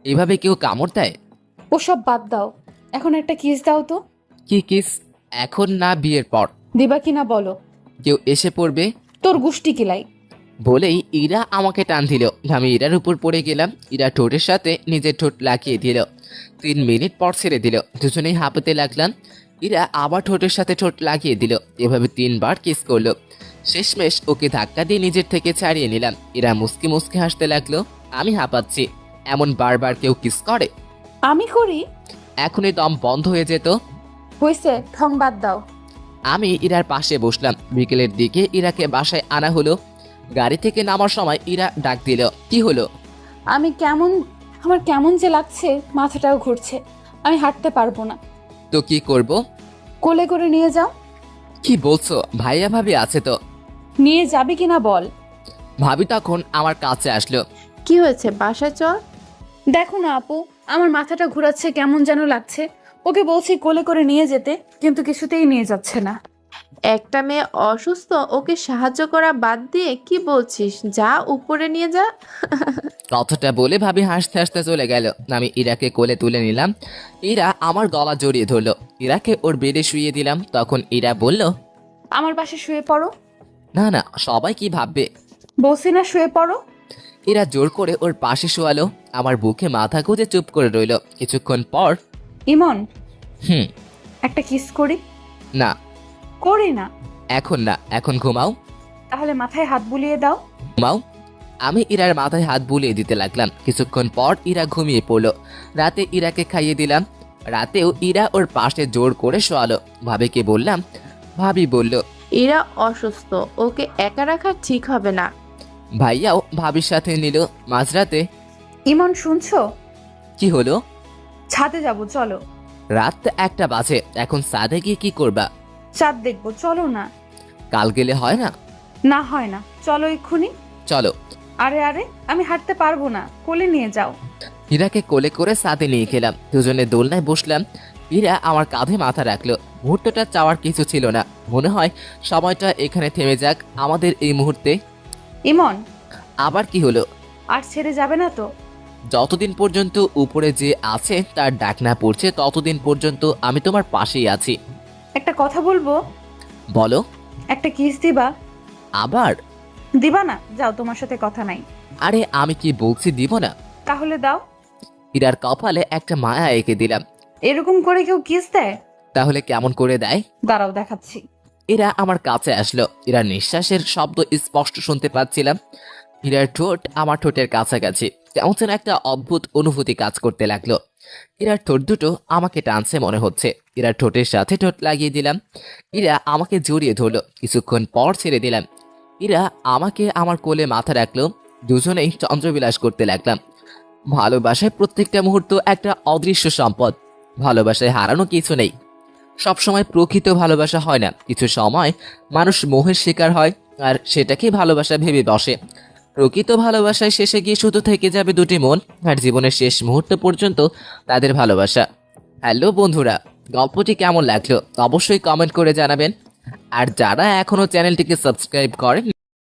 এভাবে কেউ কামড় দেয়? ওসব বাদ দাও, এখন একটা কিস দাও তো। কি কিস? এখন না, বিয়ের পর। দিবা কিনা বলো। কেউ এসে পড়বে। তোর গুষ্টি কিলাই। বলেই ইরা আমাকে টান দিল। আমি ইরার উপর পড়ে গেলাম। ইরা ঠোঁটের সাথে নিজের ঠোঁট লাগিয়ে দিল। 3 মিনিট পর ছেড়ে দিল। দুজনেই হাঁপাতে লাগলাম। ইরা আবার ঠোঁটের সাথে ঠোঁট লাগিয়ে দিল। এভাবে 3 বার কিস করলো। শেষমেশ ওকে ধাক্কা দিয়ে নিজের থেকে ছাড়িয়ে নিলাম। ইরা মুস্কি মুস্কি হাসতে লাগলো। আমি হাঁপাচ্ছি। এমন বারবার কেউ কিস করে? আমি করি? এখনই দম বন্ধ হয়ে যেত। হয়েছে, ঠং বাদ দাও। আমি ইরার পাশে বসলাম। বিকেলের দিকে ইরাকে বাসায় আনা হলো। গাড়ি থেকে নামার সময় ইরা ডাক দিল। কি হলো? আমার কেমন যে লাগছে, মাথাটাও ঘুরছে। আমি হাঁটতে পারবো না। তো কি করব? কোলে করে নিয়ে যাও। কি বলছো? ভাইয়া ভাবি আছে তো? নিয়ে যাবি কিনা বল। ভাবি তখন আমার কাছে আসলো। কি হয়েছে, বাসায় চল। দেখো না আপু, আমার মাথাটা ঘোরাচ্ছে, কেমন যেন লাগছে। ওকে বলছি কোলে করে নিয়ে যেতে, কিন্তু কিছুতেই নিয়ে যাচ্ছে না। একটা মেয়ে অসুস্থ, ওকে সাহায্য করা বাদ দিয়ে কি বলছিস? যা উপরে নিয়ে যা। কথাটা বলে ভাবি হাসতে হাসতে চলে গেল। আমি ইরাকে কোলে তুলে নিলাম। ইরা আমার গলা জড়িয়ে ধরলো। ইরাকে ওর বেডে শুইয়ে দিলাম। তখন ইরা বলল, আমার পাশে শুয়ে পড়ো। না না, সবাই কি ভাববে? বলছি না শুয়ে পড়ো। ইরা জোর করে ওর পাশে শোয়ালো। আমার বুকে মাথা গুঁজে চুপ করে রইল। কিছুক্ষণ পর, ইমন, হুম। একটা কিস করি? না, করি না। এখন না, এখন ঘুমাও। তাহলে মাথায় হাত বুলিয়ে দাও। ঘুমাও। আমি ইরার মাথায় হাত বুলিয়ে দিতে লাগলাম। কিছুক্ষণ পর ইরা ঘুমিয়ে পড়লো। রাতে ইরাকে খাইয়ে দিলাম। রাতেও ইরা ওর পাশে জোর করে শোয়ালো। ভাবিকে বললাম। ভাবি বলল, এরা অসুস্থ, ওকে একা রাখা ঠিক হবে না। ভাইয়াও ভাবির সাথে নিল। মাঝরাতে। ইমন, শুনছো? কি হলো? ছাদে যাব, চলো। রাত 1টা বাজে, এখন সাদে গিয়ে কি করবা? চাঁদ দেখবো, চলো না। কাল গেলে হয় না? না হয় না, চলো এক্ষুনি। চলো। আরে আরে, আমি হাঁটতে পারবো না, কোলে নিয়ে যাও। ইরাকে কোলে করে সাথে নিয়ে গেলাম। দুজনে দোলনায় বসলাম। ইরা আমার কাঁধে মাথা রাখলো। মুহূর্তটা চাওয়ার কিছু ছিল না। মনে হয় সময়টা এখানে থেমে যাক আমাদের এই মুহূর্তে। ইমন, আবার কি হলো? আর ছেড়ে যাবে না তো? যতদিন পর্যন্ত উপরে যে আছে তার ডাক না পড়ছে, ততদিন পর্যন্ত আমি তোমার পাশেই আছি। একটা কথা বলবো। বলো। একটা কিস দিবা? আবার? দিবা না? যাও, তোমার সাথে কথা নাই। আরে আমি কি বলছি দিব না? তাহলে দাও। ইরার কপালে একটা মায়া এঁকে দিলাম। এরকম করে কেউ কিস দেয়? তাহলে কেমন করে দেয়? দাঁড়াও, দেখাচ্ছি। এরা আমার কাছে আসলো। এরা নিঃশ্বাসের শব্দ স্পষ্ট শুনতে পাচ্ছিলাম। ইরার ঠোঁট আমার ঠোঁটের কাছাকাছি, কেমন যেন একটা অদ্ভুত অনুভূতি কাজ করতে লাগলো। ইরার ঠোঁট দুটো আমাকে টানছে মনে হচ্ছে। ইরার ঠোঁটের সাথে ঠোঁট লাগিয়ে দিলাম। ইরা আমাকে জড়িয়ে ধরলো, কিছুক্ষণ পর ছেড়ে দিলাম। ইরা আমাকে আমার কোলে মাথা রাখলো, দুজনেই চন্দ্রবিলাস করতে লাগলাম। ভালোবাসায় প্রত্যেকটা মুহূর্ত একটা অদৃশ্য সম্পদ। ভালোবাসায় হারানো কিছু নেই। সবসময় প্রকৃত ভালোবাসা হয় না, কিছু সময় মানুষ মোহের শিকার হয় আর সেটাকে ভালোবাসা ভেবে বসে। প্রকৃত ভালোবাসায় শেষে গিয়ে শুধু থেকে যাবে দুটি মন, আর জীবনের শেষ মুহূর্ত পর্যন্ত তাদের ভালোবাসা। হ্যালো বন্ধুরা, গল্পটি কেমন লাগলো অবশ্যই কমেন্ট করে জানাবেন। আর যারা এখনো চ্যানেলটিকে সাবস্ক্রাইব করেন